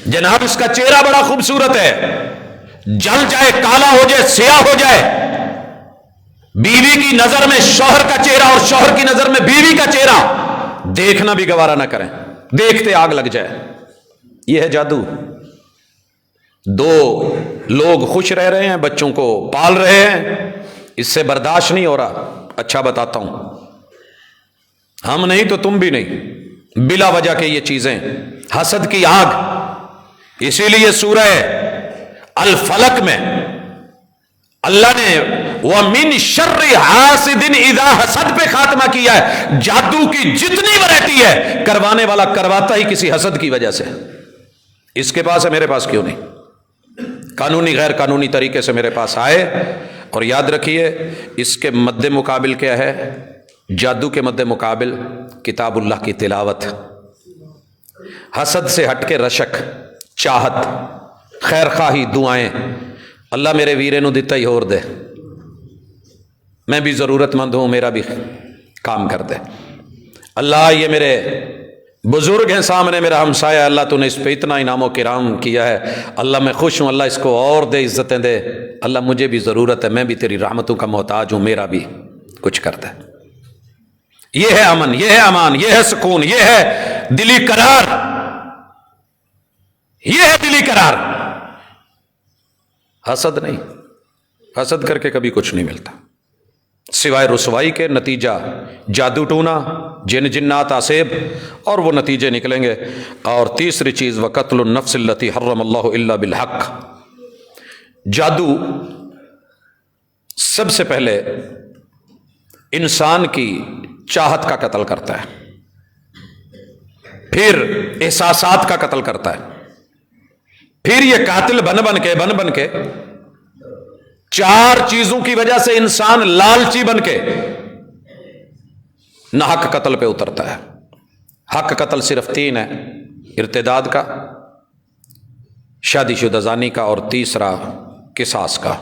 جناب اس کا چہرہ بڑا خوبصورت ہے، جل جائے، کالا ہو جائے، سیاہ ہو جائے، بیوی کی نظر میں شوہر کا چہرہ اور شوہر کی نظر میں بیوی کا چہرہ دیکھنا بھی گوارا نہ کریں، دیکھتے آگ لگ جائے۔ یہ ہے جادو۔ دو لوگ خوش رہ رہے ہیں، بچوں کو پال رہے ہیں، اس سے برداشت نہیں ہو رہا۔ اچھا بتاتا ہوں، ہم نہیں تو تم بھی نہیں، بلا وجہ کے یہ چیزیں، حسد کی آگ۔ اسی لیے سورہ الفلق میں اللہ نے وَمِن شَرِّ حَاسِدٍ اِذَا حسد پہ خاتمہ کیا ہے۔ جادو کی جتنی ورائٹی ہے، کروانے والا کرواتا ہی کسی حسد کی وجہ سے۔ اس کے پاس ہے، میرے پاس کیوں نہیں؟ قانونی غیر قانونی طریقے سے میرے پاس آئے۔ اور یاد رکھیے اس کے مد مقابل کیا ہے؟ جادو کے مد مقابل کتاب اللہ کی تلاوت، حسد سے ہٹ کے رشک، چاہت، خیر خواہی، دعائیں۔ اللہ میرے ویرے نو دتا ہی اور دے، میں بھی ضرورت مند ہوں، میرا بھی کام کر دے۔ اللہ یہ میرے بزرگ ہیں سامنے، میرا ہمسایہ، اللہ تو نے اس پہ اتنا انعام و کرام کیا ہے، اللہ میں خوش ہوں، اللہ اس کو اور دے، عزتیں دے۔ اللہ مجھے بھی ضرورت ہے، میں بھی تیری رحمتوں کا محتاج ہوں، میرا بھی کچھ کر دے۔ یہ ہے امن، یہ ہے امان، یہ ہے سکون، یہ ہے دلی قرار، یہ ہے دلی قرار۔ حسد نہیں، حسد کر کے کبھی کچھ نہیں ملتا سوائے رسوائی کے۔ نتیجہ جادو ٹونا، جن جنات آسیب، اور وہ نتیجے نکلیں گے۔ اور تیسری چیز وقتل النفس التی حرم اللہ الا بالحق۔ جادو سب سے پہلے انسان کی چاہت کا قتل کرتا ہے، پھر احساسات کا قتل کرتا ہے، پھر یہ قاتل بن بن کے چار چیزوں کی وجہ سے انسان لالچی بن کے ناحق قتل پہ اترتا ہے۔ حق قتل صرف تین ہے، ارتداد کا، شادی شدہ زانی کا، اور تیسرا قصاص کا،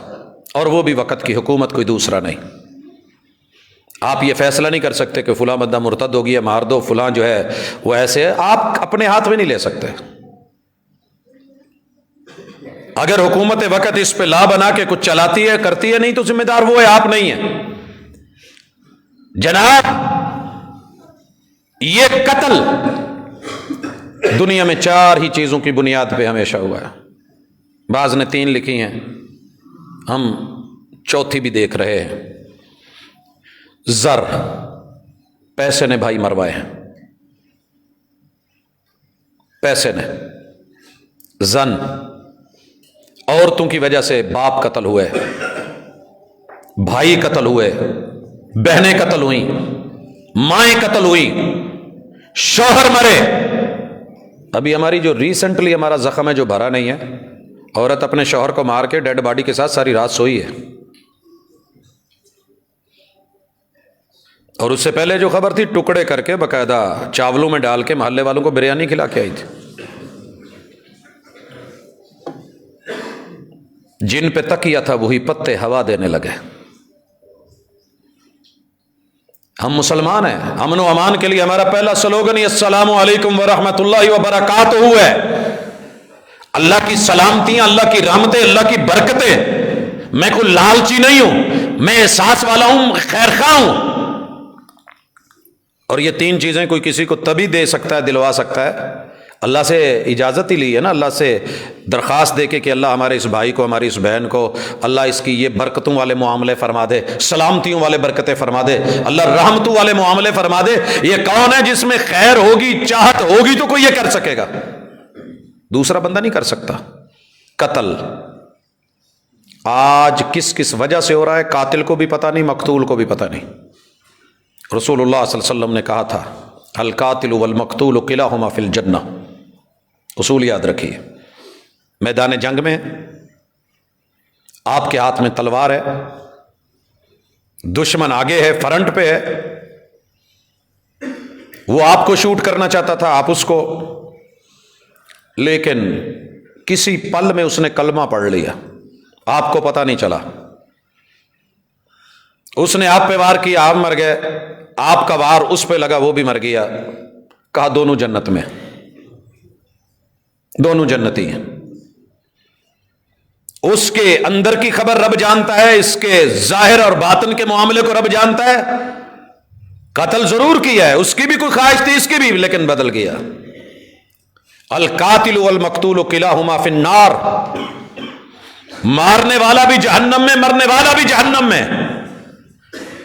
اور وہ بھی وقت کی حکومت، کوئی دوسرا نہیں۔ آپ یہ فیصلہ نہیں کر سکتے کہ فلاں بندہ مرتد ہو گیا مار دو، فلاں جو ہے وہ ایسے ہے، آپ اپنے ہاتھ میں نہیں لے سکتے۔ اگر حکومت وقت اس پہ لا بنا کے کچھ چلاتی ہے، کرتی ہے، نہیں تو ذمہ دار وہ ہے، آپ نہیں ہیں۔ جناب یہ قتل دنیا میں چار ہی چیزوں کی بنیاد پہ ہمیشہ ہوا ہے، بعض نے تین لکھی ہیں، ہم چوتھی بھی دیکھ رہے ہیں۔ زر، پیسے نے بھائی مروائے ہیں، پیسے نے۔ زن، عورتوں کی وجہ سے باپ قتل ہوئے، بھائی قتل ہوئے، بہنیں قتل ہوئیں، مائیں قتل ہوئیں، شوہر مرے۔ ابھی ہماری جو ریسنٹلی ہمارا زخم ہے جو بھرا نہیں ہے، عورت اپنے شوہر کو مار کے ڈیڈ باڈی کے ساتھ ساری رات سوئی ہے، اور اس سے پہلے جو خبر تھی ٹکڑے کر کے باقاعدہ چاولوں میں ڈال کے محلے والوں کو بریانی کھلا کے آئی تھی۔ جن پہ تکیہ تھا وہی پتے ہوا دینے لگے۔ ہم مسلمان ہیں، امن و امان کے لیے ہمارا پہلا سلوگن یہ السلام علیکم ورحمۃ اللہ وبرکاتہ ہے۔ اللہ کی سلامتیاں، اللہ کی رحمتیں، اللہ کی برکتیں۔ میں کوئی لالچی نہیں ہوں، میں احساس والا ہوں، خیر خواہ ہوں۔ اور یہ تین چیزیں کوئی کسی کو تبھی دے سکتا ہے، دلوا سکتا ہے، اللہ سے اجازت ہی لی ہے نا، اللہ سے درخواست دے کے کہ اللہ ہمارے اس بھائی کو، ہماری اس بہن کو اللہ اس کی یہ برکتوں والے معاملے فرما دے، سلامتیوں والے برکتیں فرما دے، اللہ رحمتوں والے معاملے فرما دے۔ یہ کون ہے جس میں خیر ہوگی، چاہت ہوگی تو کوئی یہ کر سکے گا، دوسرا بندہ نہیں کر سکتا۔ قتل آج کس کس وجہ سے ہو رہا ہے، قاتل کو بھی پتہ نہیں، مقتول کو بھی پتہ نہیں۔ رسول اللہ صلی اللہ علیہ وسلم نے کہا تھا القاتل والمقتول کلاہما فی الجنہ، اصول یاد رکھیے۔ میدان جنگ میں آپ کے ہاتھ میں تلوار ہے، دشمن آگے ہے، فرنٹ پہ ہے، وہ آپ کو شوٹ کرنا چاہتا تھا، آپ اس کو، لیکن کسی پل میں اس نے کلمہ پڑھ لیا، آپ کو پتہ نہیں چلا، اس نے آپ پہ وار کیا، آپ مر گئے، آپ کا وار اس پہ لگا، وہ بھی مر گیا۔ کہا دونوں جنت میں، دونوں جنتی ہیں۔ اس کے اندر کی خبر رب جانتا ہے، اس کے ظاہر اور باطن کے معاملے کو رب جانتا ہے۔ قتل ضرور کیا ہے، اس کی بھی کوئی خواہش تھی، اس کی بھی، لیکن بدل گیا۔ القاتل والمقتول کلاہما فی النار، مارنے والا بھی جہنم میں، مرنے والا بھی جہنم میں۔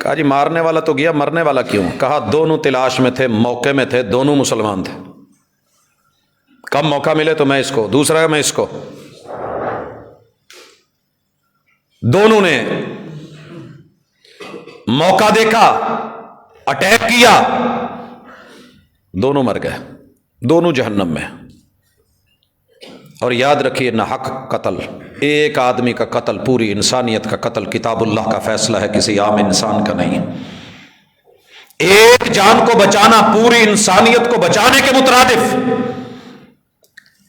کہا جی مارنے والا تو گیا، مرنے والا کیوں؟ کہا دونوں تلاش میں تھے، موقع میں تھے، دونوں مسلمان تھے، کم موقع ملے تو میں اس کو، دوسرا میں اس کو، دونوں نے موقع دیکھا، اٹیک کیا، دونوں مر گئے، دونوں جہنم میں۔ اور یاد رکھیے نہ حق قتل، ایک آدمی کا قتل پوری انسانیت کا قتل، کتاب اللہ کا فیصلہ ہے، کسی عام انسان کا نہیں۔ ایک جان کو بچانا پوری انسانیت کو بچانے کے مترادف۔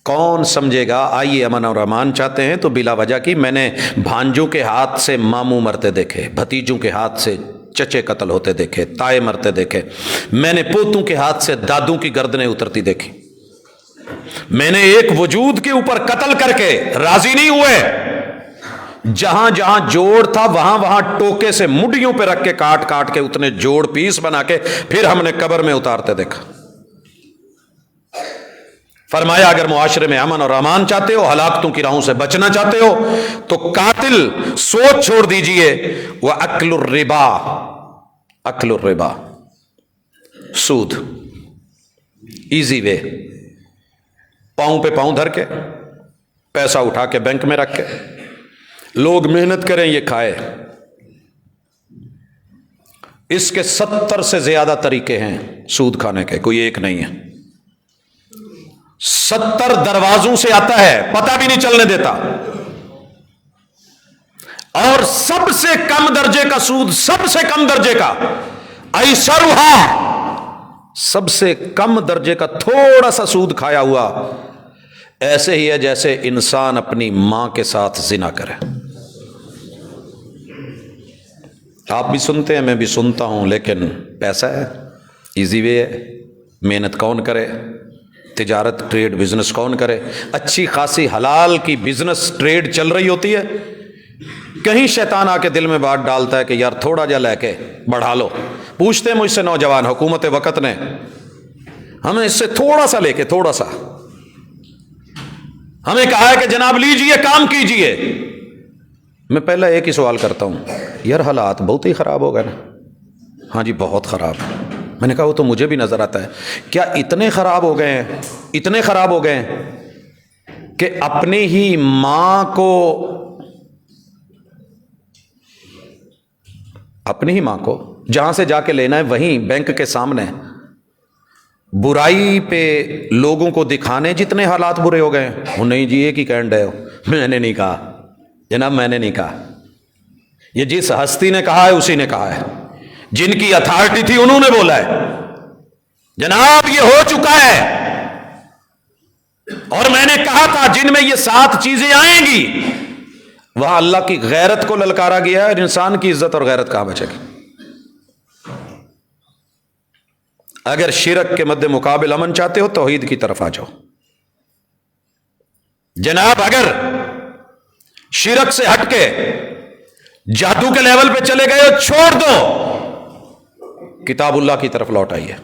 کون سمجھے گا؟ آئیے امن اور امان چاہتے ہیں تو بلا وجہ کی، میں نے بھانجوں کے ہاتھ سے ماموں مرتے دیکھے، بھتیجوں کے ہاتھ سے چچے قتل ہوتے دیکھے، تائے مرتے دیکھے، میں نے پوتوں کے ہاتھ سے دادوں کی گردنیں اترتی دیکھی۔ میں نے ایک وجود کے اوپر قتل کر کے راضی نہیں ہوئے، جہاں جہاں جوڑ تھا وہاں وہاں ٹوکے سے مڈیوں پہ رکھ کے کاٹ کاٹ کے اتنے جوڑ پیس بنا کے پھر ہم نے قبر میں اتارتے دیکھا۔ فرمایا اگر معاشرے میں امن اور امان چاہتے ہو، ہلاکتوں کی راہوں سے بچنا چاہتے ہو، تو قاتل سوچ چھوڑ دیجئے، وَأَكْلُ الرِّبَا، اکل الربا، سود، ایزی وے، پاؤں پہ پاؤں دھر کے پیسہ اٹھا کے بینک میں رکھ کے لوگ محنت کریں، یہ کھائے۔ اس کے 70 سے زیادہ طریقے ہیں سود کھانے کے، کوئی ایک نہیں ہے۔ 70 دروازوں سے آتا ہے، پتہ بھی نہیں چلنے دیتا۔ اور سب سے کم درجے کا سود، سب سے کم درجے کا، ایسرھا، سب سے کم درجے کا تھوڑا سا سود کھایا ہوا ایسے ہی ہے جیسے انسان اپنی ماں کے ساتھ زنا کرے۔ آپ بھی سنتے ہیں، میں بھی سنتا ہوں، لیکن پیسہ ہے، ایزی وے ہے، محنت کون کرے، تجارت ٹریڈ بزنس کون کرے، اچھی خاصی حلال کی بزنس ٹریڈ چل رہی ہوتی ہے، کہیں شیطان آ کے دل میں بات ڈالتا ہے کہ یار تھوڑا جا لے کے بڑھا لو۔ پوچھتے ہیں مجھ سے نوجوان، حکومت وقت نے ہمیں اس سے تھوڑا سا لے کے، تھوڑا سا ہمیں کہا ہے کہ جناب لیجئے کام کیجئے۔ میں پہلا ایک ہی سوال کرتا ہوں، یار حالات بہت ہی خراب ہو گئے نا؟ ہاں جی بہت خراب۔ میں نے کہا وہ تو مجھے بھی نظر آتا ہے۔ کیا اتنے خراب ہو گئے ہیں، اتنے خراب ہو گئے ہیں کہ اپنی ہی ماں کو اپنی ہی ماں کو جہاں سے جا کے لینا ہے وہیں بینک کے سامنے برائی پہ لوگوں کو دکھانے جتنے حالات برے ہو گئے ہیں وہ نہیں جی ایک ہی کہن رہے ہو میں نے نہیں کہا جناب میں نے نہیں کہا یہ جس ہستی نے کہا ہے اسی نے کہا ہے جن کی اتھارٹی تھی انہوں نے بولا ہے جناب یہ ہو چکا ہے اور میں نے کہا تھا جن میں یہ 7 چیزیں آئیں گی وہاں اللہ کی غیرت کو للکارا گیا ہے اور انسان کی عزت اور غیرت کہاں بچے گی اگر شرک کے مد مقابل امن چاہتے ہو توحید کی طرف آ جاؤ جناب اگر شرک سے ہٹ کے جادو کے لیول پہ چلے گئے چھوڑ دو کتاب اللہ کی طرف لوٹ آئیے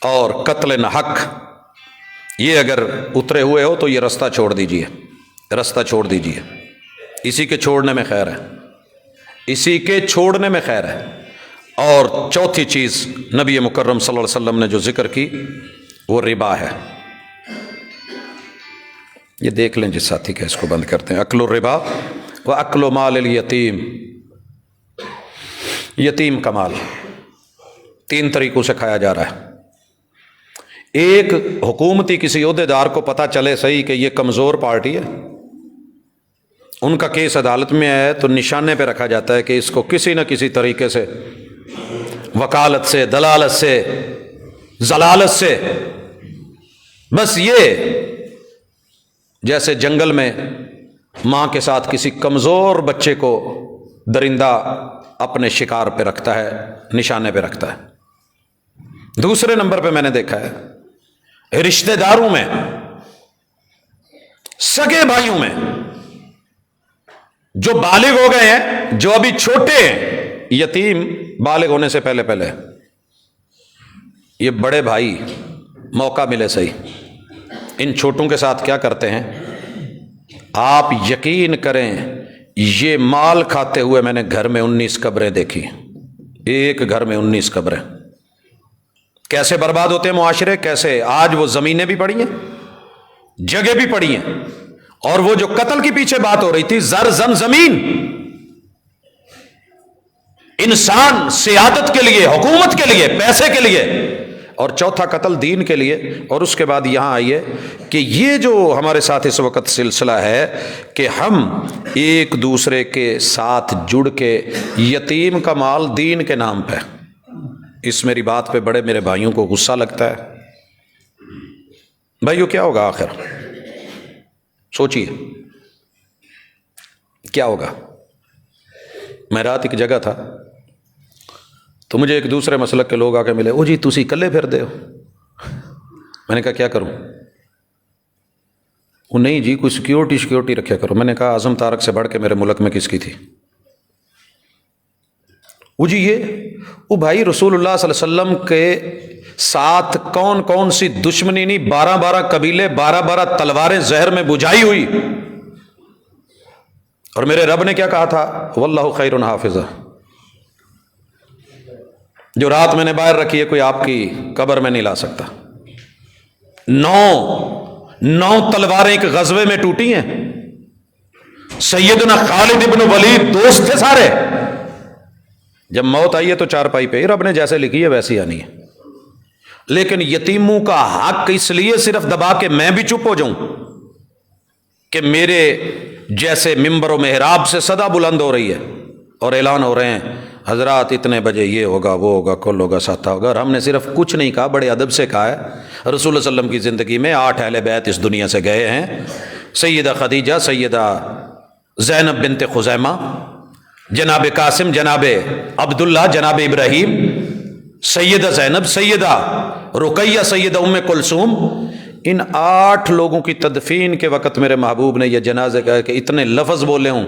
اور قتل نہ حق یہ اگر اترے ہوئے ہو تو یہ رستہ چھوڑ دیجئے رستہ چھوڑ دیجئے اسی کے چھوڑنے میں خیر ہے اسی کے چھوڑنے میں خیر ہے اور چوتھی چیز نبی مکرم صلی اللہ علیہ وسلم نے جو ذکر کی وہ ربا ہے یہ دیکھ لیں جس ساتھی کا اس کو بند کرتے ہیں اکل الربا و اکل مال الیتیم یتیم کا مال 3 طریقوں سے کھایا جا رہا ہے ایک حکومتی کسی عہدیدار کو پتہ چلے صحیح کہ یہ کمزور پارٹی ہے ان کا کیس عدالت میں ہے تو نشانے پہ رکھا جاتا ہے کہ اس کو کسی نہ کسی طریقے سے وکالت سے دلالت سے ضلالت سے بس یہ جیسے جنگل میں ماں کے ساتھ کسی کمزور بچے کو درندہ اپنے شکار پہ رکھتا ہے نشانے پہ رکھتا ہے دوسرے نمبر پہ میں نے دیکھا ہے رشتہ داروں میں سگے بھائیوں میں جو بالغ ہو گئے ہیں جو ابھی چھوٹے ہیں یتیم بالغ ہونے سے پہلے یہ بڑے بھائی موقع ملے صحیح ان چھوٹوں کے ساتھ کیا کرتے ہیں آپ یقین کریں یہ مال کھاتے ہوئے میں نے گھر میں 19 قبریں دیکھی ایک گھر میں 19 قبریں کیسے برباد ہوتے ہیں معاشرے کیسے آج وہ زمینیں بھی پڑی ہیں جگہ بھی پڑی ہیں اور وہ جو قتل کے پیچھے بات ہو رہی تھی زر زن زمین انسان سیادت کے لیے حکومت کے لیے پیسے کے لیے اور چوتھا قتل دین کے لیے اور اس کے بعد یہاں آئیے کہ یہ جو ہمارے ساتھ اس وقت سلسلہ ہے کہ ہم ایک دوسرے کے ساتھ جڑ کے یتیم کا مال دین کے نام پہ اس میری بات پہ بڑے میرے بھائیوں کو غصہ لگتا ہے بھائیو کیا ہوگا آخر سوچئے کیا ہوگا میں رات ایک جگہ تھا تو مجھے ایک دوسرے مسلک کے لوگ آ کے ملے او جی تسی کلے پھر دے ہو میں نے کہا کیا کروں وہ نہیں جی کوئی سیکیورٹی رکھیا کرو میں نے کہا اعظم طارق سے بڑھ کے میرے ملک میں کس کی تھی وہ جی یہ بھائی رسول اللہ صلی اللہ علیہ وسلم کے ساتھ کون کون سی دشمنی نہیں 12 قبیلے 12 تلواریں زہر میں بجھائی ہوئی اور میرے رب نے کیا کہا تھا واللہ خیر حافظہ جو رات میں نے باہر رکھی ہے کوئی آپ کی قبر میں نہیں لا سکتا 9 تلواریں ایک غزوے میں ٹوٹی ہیں سیدنا خالد ابن ولید دوست تھے سارے جب موت آئی ہے تو چارپائی پہ رب نے جیسے لکھی ہے ویسی آنی ہے لیکن یتیموں کا حق اس لیے صرف دبا کے میں بھی چپ ہو جاؤں کہ میرے جیسے ممبر و محراب سے صدا بلند ہو رہی ہے اور اعلان ہو رہے ہیں حضرات اتنے بجے یہ ہوگا وہ ہوگا کل ہوگا ساتھا ہوگا اور ہم نے صرف کچھ نہیں کہا بڑے ادب سے کہا ہے رسول اللہ صلی اللہ علیہ وسلم کی زندگی میں 8 اہل بیت اس دنیا سے گئے ہیں سیدہ خدیجہ سیدہ زینب بنت خزیمہ جناب قاسم جناب عبداللہ جناب ابراہیم سیدہ زینب سیدہ رقیہ سیدہ ام کلثوم ان 8 لوگوں کی تدفین کے وقت میرے محبوب نے یہ جنازے کہا کہ اتنے لفظ بولے ہوں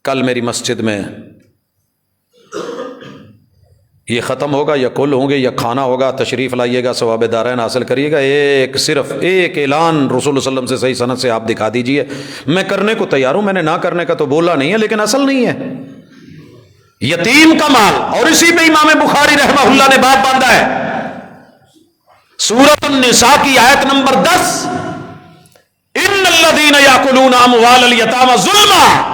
کل میری مسجد میں یہ ختم ہوگا یا کل ہوں گے یا کھانا ہوگا تشریف لائیے گا ثواب دارین حاصل کریے گا صرف ایک اعلان رسول اللہ صلی اللہ علیہ وسلم سے صحیح سند سے آپ دکھا دیجئے میں کرنے کو تیار ہوں میں نے نہ کرنے کا تو بولا نہیں ہے لیکن اصل نہیں ہے یتیم کا مال اور اسی پہ امام بخاری رحمہ اللہ نے باب باندھا ہے سورۃ النساء کی آیت نمبر 10 ان الذین یاکلون اموال الیتامی ظلما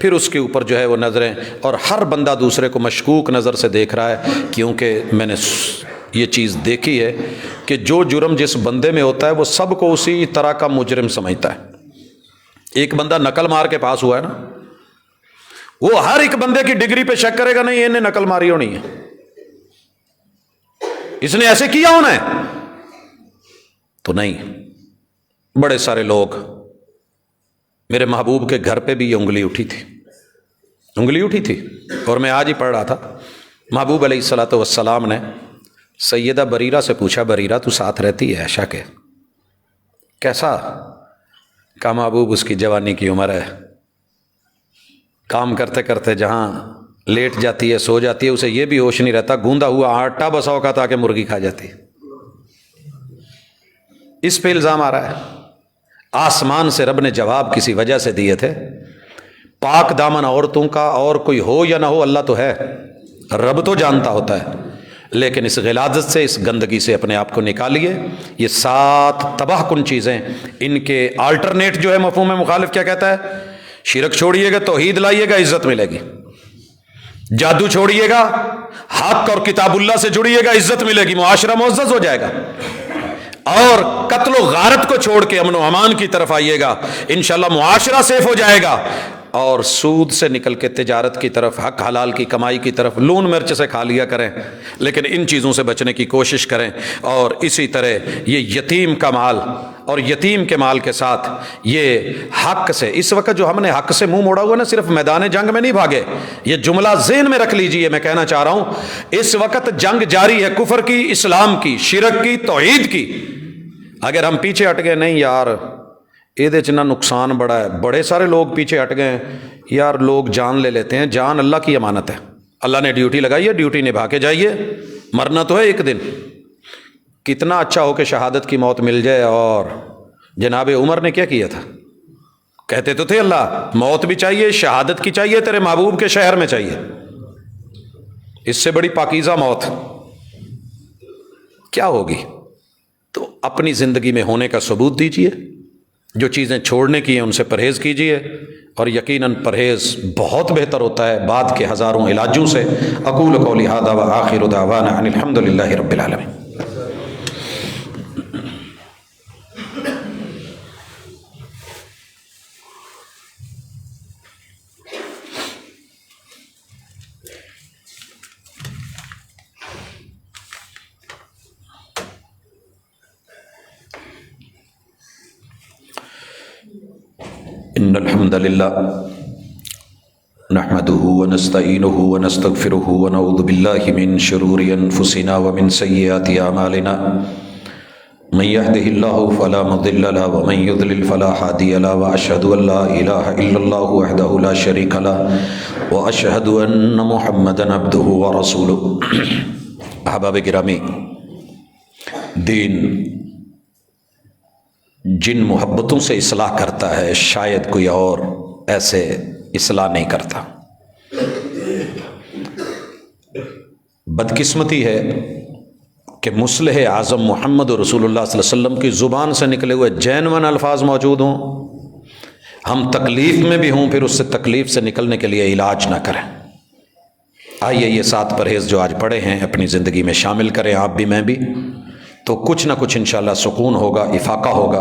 پھر اس کے اوپر جو ہے وہ نظریں، اور ہر بندہ دوسرے کو مشکوک نظر سے دیکھ رہا ہے، کیونکہ میں نے یہ چیز دیکھی ہے کہ جو جرم جس بندے میں ہوتا ہے وہ سب کو اسی طرح کا مجرم سمجھتا ہے۔ ایک بندہ نقل مار کے پاس ہوا ہے نا، وہ ہر ایک بندے کی ڈگری پہ شک کرے گا، نہیں انہیں نقل ماری ہونی ہے، اس نے ایسے کیا ہونا ہے، تو نہیں۔ بڑے سارے لوگ، میرے محبوب کے گھر پہ بھی یہ انگلی اٹھی تھی، اور میں آج ہی پڑھ رہا تھا، محبوب علیہ الصلوۃ والسلام نے سیدہ بریرہ سے پوچھا، بریرہ تو ساتھ رہتی ہے عائشہ کے، کیسا؟ کہا محبوب اس کی جوانی کی عمر ہے، کام کرتے کرتے جہاں لیٹ جاتی ہے سو جاتی ہے، اسے یہ بھی ہوش نہیں رہتا گوندا ہوا آٹا بسا ہوگا تاکہ مرغی کھا جاتی۔ اس پہ الزام آ رہا ہے۔ آسمان سے رب نے جواب کسی وجہ سے دیے تھے، پاک دامن عورتوں کا اور کوئی ہو یا نہ ہو اللہ تو ہے، رب تو جانتا ہوتا ہے، لیکن اس غلاظت سے، اس گندگی سے اپنے آپ کو نکالیے۔ یہ 7 تباہ کن چیزیں، ان کے آلٹرنیٹ جو ہے مفہوم مخالف کیا کہتا ہے؟ شرک چھوڑیے گا، توحید لائیے گا، عزت ملے گی۔ جادو چھوڑیے گا، حق اور کتاب اللہ سے جڑیے گا، عزت ملے گی، معاشرہ معزز ہو جائے گا۔ اور قتل و غارت کو چھوڑ کے امن و امان کی طرف آئیے گا، انشاءاللہ معاشرہ سیف ہو جائے گا۔ اور سود سے نکل کے تجارت کی طرف، حق حلال کی کمائی کی طرف، لون مرچ سے کھا لیا کریں، لیکن ان چیزوں سے بچنے کی کوشش کریں۔ اور اسی طرح یہ یتیم کا مال، اور یتیم کے مال کے ساتھ یہ حق سے، اس وقت جو ہم نے حق سے منہ موڑا ہوا نا، صرف میدان جنگ میں نہیں بھاگے، یہ جملہ ذہن میں رکھ لیجئے، میں کہنا چاہ رہا ہوں اس وقت جنگ جاری ہے، کفر کی، اسلام کی، شرک کی، توحید کی۔ اگر ہم پیچھے ہٹ گئے، نہیں یار یہ چنا نقصان بڑا ہے، بڑے سارے لوگ پیچھے ہٹ گئے، یار لوگ جان لے لیتے ہیں، جان اللہ کی امانت ہے، اللہ نے ڈیوٹی لگائی ہے، ڈیوٹی نبھا کے جائیے، مرنا تو ہے ایک دن۔ کتنا اچھا ہو کہ شہادت کی موت مل جائے۔ اور جناب عمر نے کیا کیا تھا؟ کہتے تو تھے اللہ موت بھی چاہیے، شہادت کی چاہیے، تیرے محبوب کے شہر میں چاہیے، اس سے بڑی پاکیزہ موت کیا ہوگی؟ تو اپنی زندگی میں ہونے کا ثبوت دیجیے، جو چیزیں چھوڑنے کی ہیں ان سے پرہیز کیجیے، اور یقیناً پرہیز بہت بہتر ہوتا ہے بعد کے ہزاروں علاجوں سے۔ اقول قولی ھذا وآخر دعوانا ان الحمد للہ رب العالمین۔ ان الحمد للہ نحمده ونستعینه ونستغفره ونعوذ باللہ من شرور انفسنا ومن سیئات اعمالنا، من يهده الله فلا مضل له ومن يضلل فلا هادي له، واشهد ان لا اله الا الله وحده لا شريك له، واشهد ان محمدا عبده ورسوله۔ احباب گرامی، دین جن محبتوں سے اصلاح کرتا ہے شاید کوئی اور ایسے اصلاح نہیں کرتا۔ بدقسمتی ہے کہ مصلح اعظم محمد رسول اللہ صلی اللہ علیہ وسلم کی زبان سے نکلے ہوئے جینون الفاظ موجود ہوں، ہم تکلیف میں بھی ہوں، پھر اس سے تکلیف سے نکلنے کے لیے علاج نہ کریں۔ آئیے یہ 7 پرہیز جو آج پڑھے ہیں اپنی زندگی میں شامل کریں، آپ بھی میں بھی، تو کچھ نہ کچھ انشاءاللہ سکون ہوگا، افاقہ ہوگا۔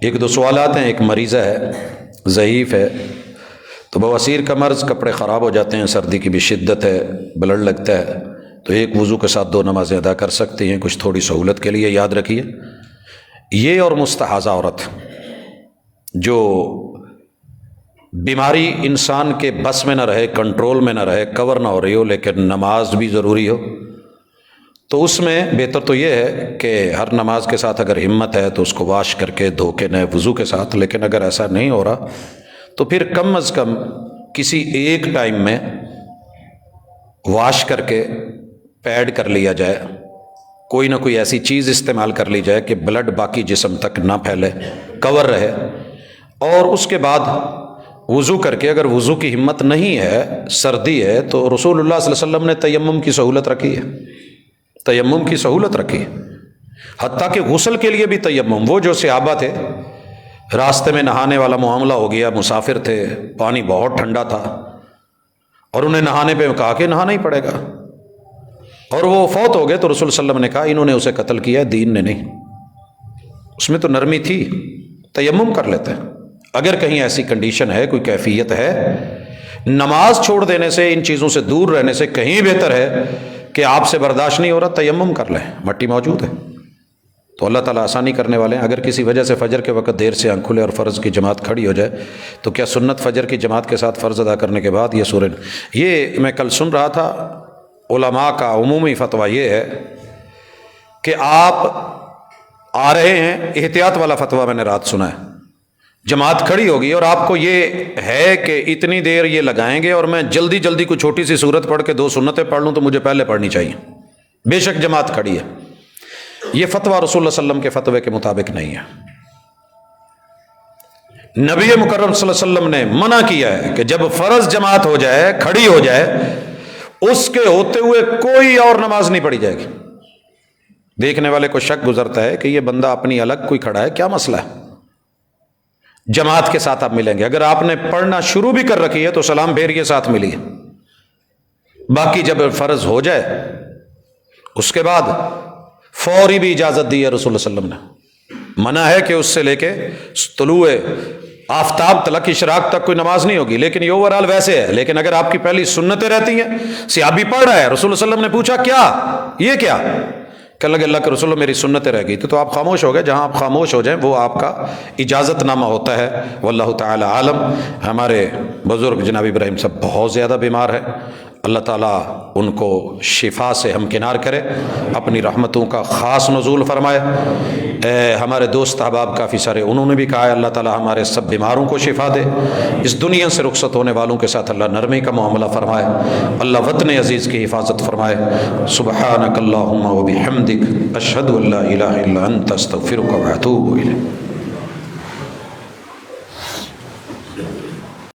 1-2 سوالات ہیں۔ ایک مریضہ ہے، ضعیف ہے، تو بواسیر کا مرض، کپڑے خراب ہو جاتے ہیں، سردی کی بھی شدت ہے، بلڈ لگتا ہے، تو ایک وضو کے ساتھ 2 نمازیں ادا کر سکتی ہیں، کچھ تھوڑی سہولت کے لیے یاد رکھیے۔ یہ اور مستحاضہ عورت جو بیماری انسان کے بس میں نہ رہے، کنٹرول میں نہ رہے، کور نہ ہو رہی ہو، لیکن نماز بھی ضروری ہو، تو اس میں بہتر تو یہ ہے کہ ہر نماز کے ساتھ اگر ہمت ہے تو اس کو واش کر کے دھو کے نئے وضو کے ساتھ، لیکن اگر ایسا نہیں ہو رہا تو پھر کم از کم کسی ایک ٹائم میں واش کر کے پیڈ کر لیا جائے، کوئی نہ کوئی ایسی چیز استعمال کر لی جائے کہ بلڈ باقی جسم تک نہ پھیلے، کور رہے، اور اس کے بعد وضو کر کے، اگر وضو کی ہمت نہیں ہے، سردی ہے، تو رسول اللہ صلی اللہ علیہ وسلم نے تیمم کی سہولت رکھی ہے، تیمم کی سہولت رکھی، حتیٰ کہ غسل کے لیے بھی تیمم۔ وہ جو صحابہ تھے راستے میں نہانے والا معاملہ ہو گیا، مسافر تھے، پانی بہت ٹھنڈا تھا اور انہیں نہانے پہ کہا کہ نہانا ہی پڑے گا، اور وہ فوت ہو گئے، تو رسول صلی اللہ علیہ وسلم نے کہا انہوں نے اسے قتل کیا ہے، دین نے نہیں، اس میں تو نرمی تھی، تیمم کر لیتے ہیں۔ اگر کہیں ایسی کنڈیشن ہے، کوئی کیفیت ہے، نماز چھوڑ دینے سے، ان چیزوں سے دور رہنے سے کہیں بہتر ہے کہ آپ سے برداشت نہیں ہو رہا، تیمم کر لیں، مٹی موجود ہے۔ تو اللہ تعالیٰ آسانی کرنے والے ہیں۔ اگر کسی وجہ سے فجر کے وقت دیر سے آنکھ کھلے اور فرض کی جماعت کھڑی ہو جائے تو کیا سنت فجر کی جماعت کے ساتھ فرض ادا کرنے کے بعد یہ سورہ، یہ میں کل سن رہا تھا، علماء کا عمومی فتویٰ یہ ہے کہ آپ آ رہے ہیں، احتیاط والا فتویٰ میں نے رات سنا ہے، جماعت کھڑی ہوگی اور آپ کو یہ ہے کہ اتنی دیر یہ لگائیں گے اور میں جلدی جلدی کوئی چھوٹی سی سورت پڑھ کے 2 سنتیں پڑھ لوں تو مجھے پہلے پڑھنی چاہیے، بے شک جماعت کھڑی ہے۔ یہ فتویٰ رسول اللہ صلی اللہ علیہ وسلم کے فتوے کے مطابق نہیں ہے۔ نبی مکرم صلی اللہ علیہ وسلم نے منع کیا ہے کہ جب فرض جماعت ہو جائے، کھڑی ہو جائے، اس کے ہوتے ہوئے کوئی اور نماز نہیں پڑھی جائے گی۔ دیکھنے والے کو شک گزرتا ہے کہ یہ بندہ اپنی الگ کوئی کھڑا ہے، کیا مسئلہ ہے؟ جماعت کے ساتھ آپ ملیں گے، اگر آپ نے پڑھنا شروع بھی کر رکھی ہے تو سلام پھیریے، ساتھ ملیے۔ باقی جب فرض ہو جائے اس کے بعد فوری بھی اجازت دی ہے رسول اللہ صلی اللہ علیہ وسلم نے، منع ہے کہ اس سے لے کے طلوع آفتاب تلک، اشراق تک کوئی نماز نہیں ہوگی، لیکن یہ اوورال ویسے ہے۔ لیکن اگر آپ کی پہلی سنتیں رہتی ہیں، صحابی پڑھ رہا ہے، رسول اللہ صلی اللہ علیہ وسلم نے پوچھا کیا یہ کیا، کہنے لگے اللہ کے رسول میری سنتیں رہ گئی تھی، تو آپ خاموش ہو گئے۔ جہاں آپ خاموش ہو جائیں وہ آپ کا اجازت نامہ ہوتا ہے۔ واللہ تعالی عالم۔ ہمارے بزرگ جناب ابراہیم صاحب بہت زیادہ بیمار ہے، اللہ تعالیٰ ان کو شفا سے ہمکنار کرے، اپنی رحمتوں کا خاص نزول فرمائے۔ ہمارے دوست احباب کافی سارے انہوں نے بھی کہا ہے اللہ تعالیٰ ہمارے سب بیماروں کو شفا دے، اس دنیا سے رخصت ہونے والوں کے ساتھ اللہ نرمی کا معاملہ فرمائے، اللہ وطن عزیز کی حفاظت فرمائے۔ سبحانک اللہم و بحمدک، اشہد ان لا الہ الا انت، استغفرک و اتوب الیک۔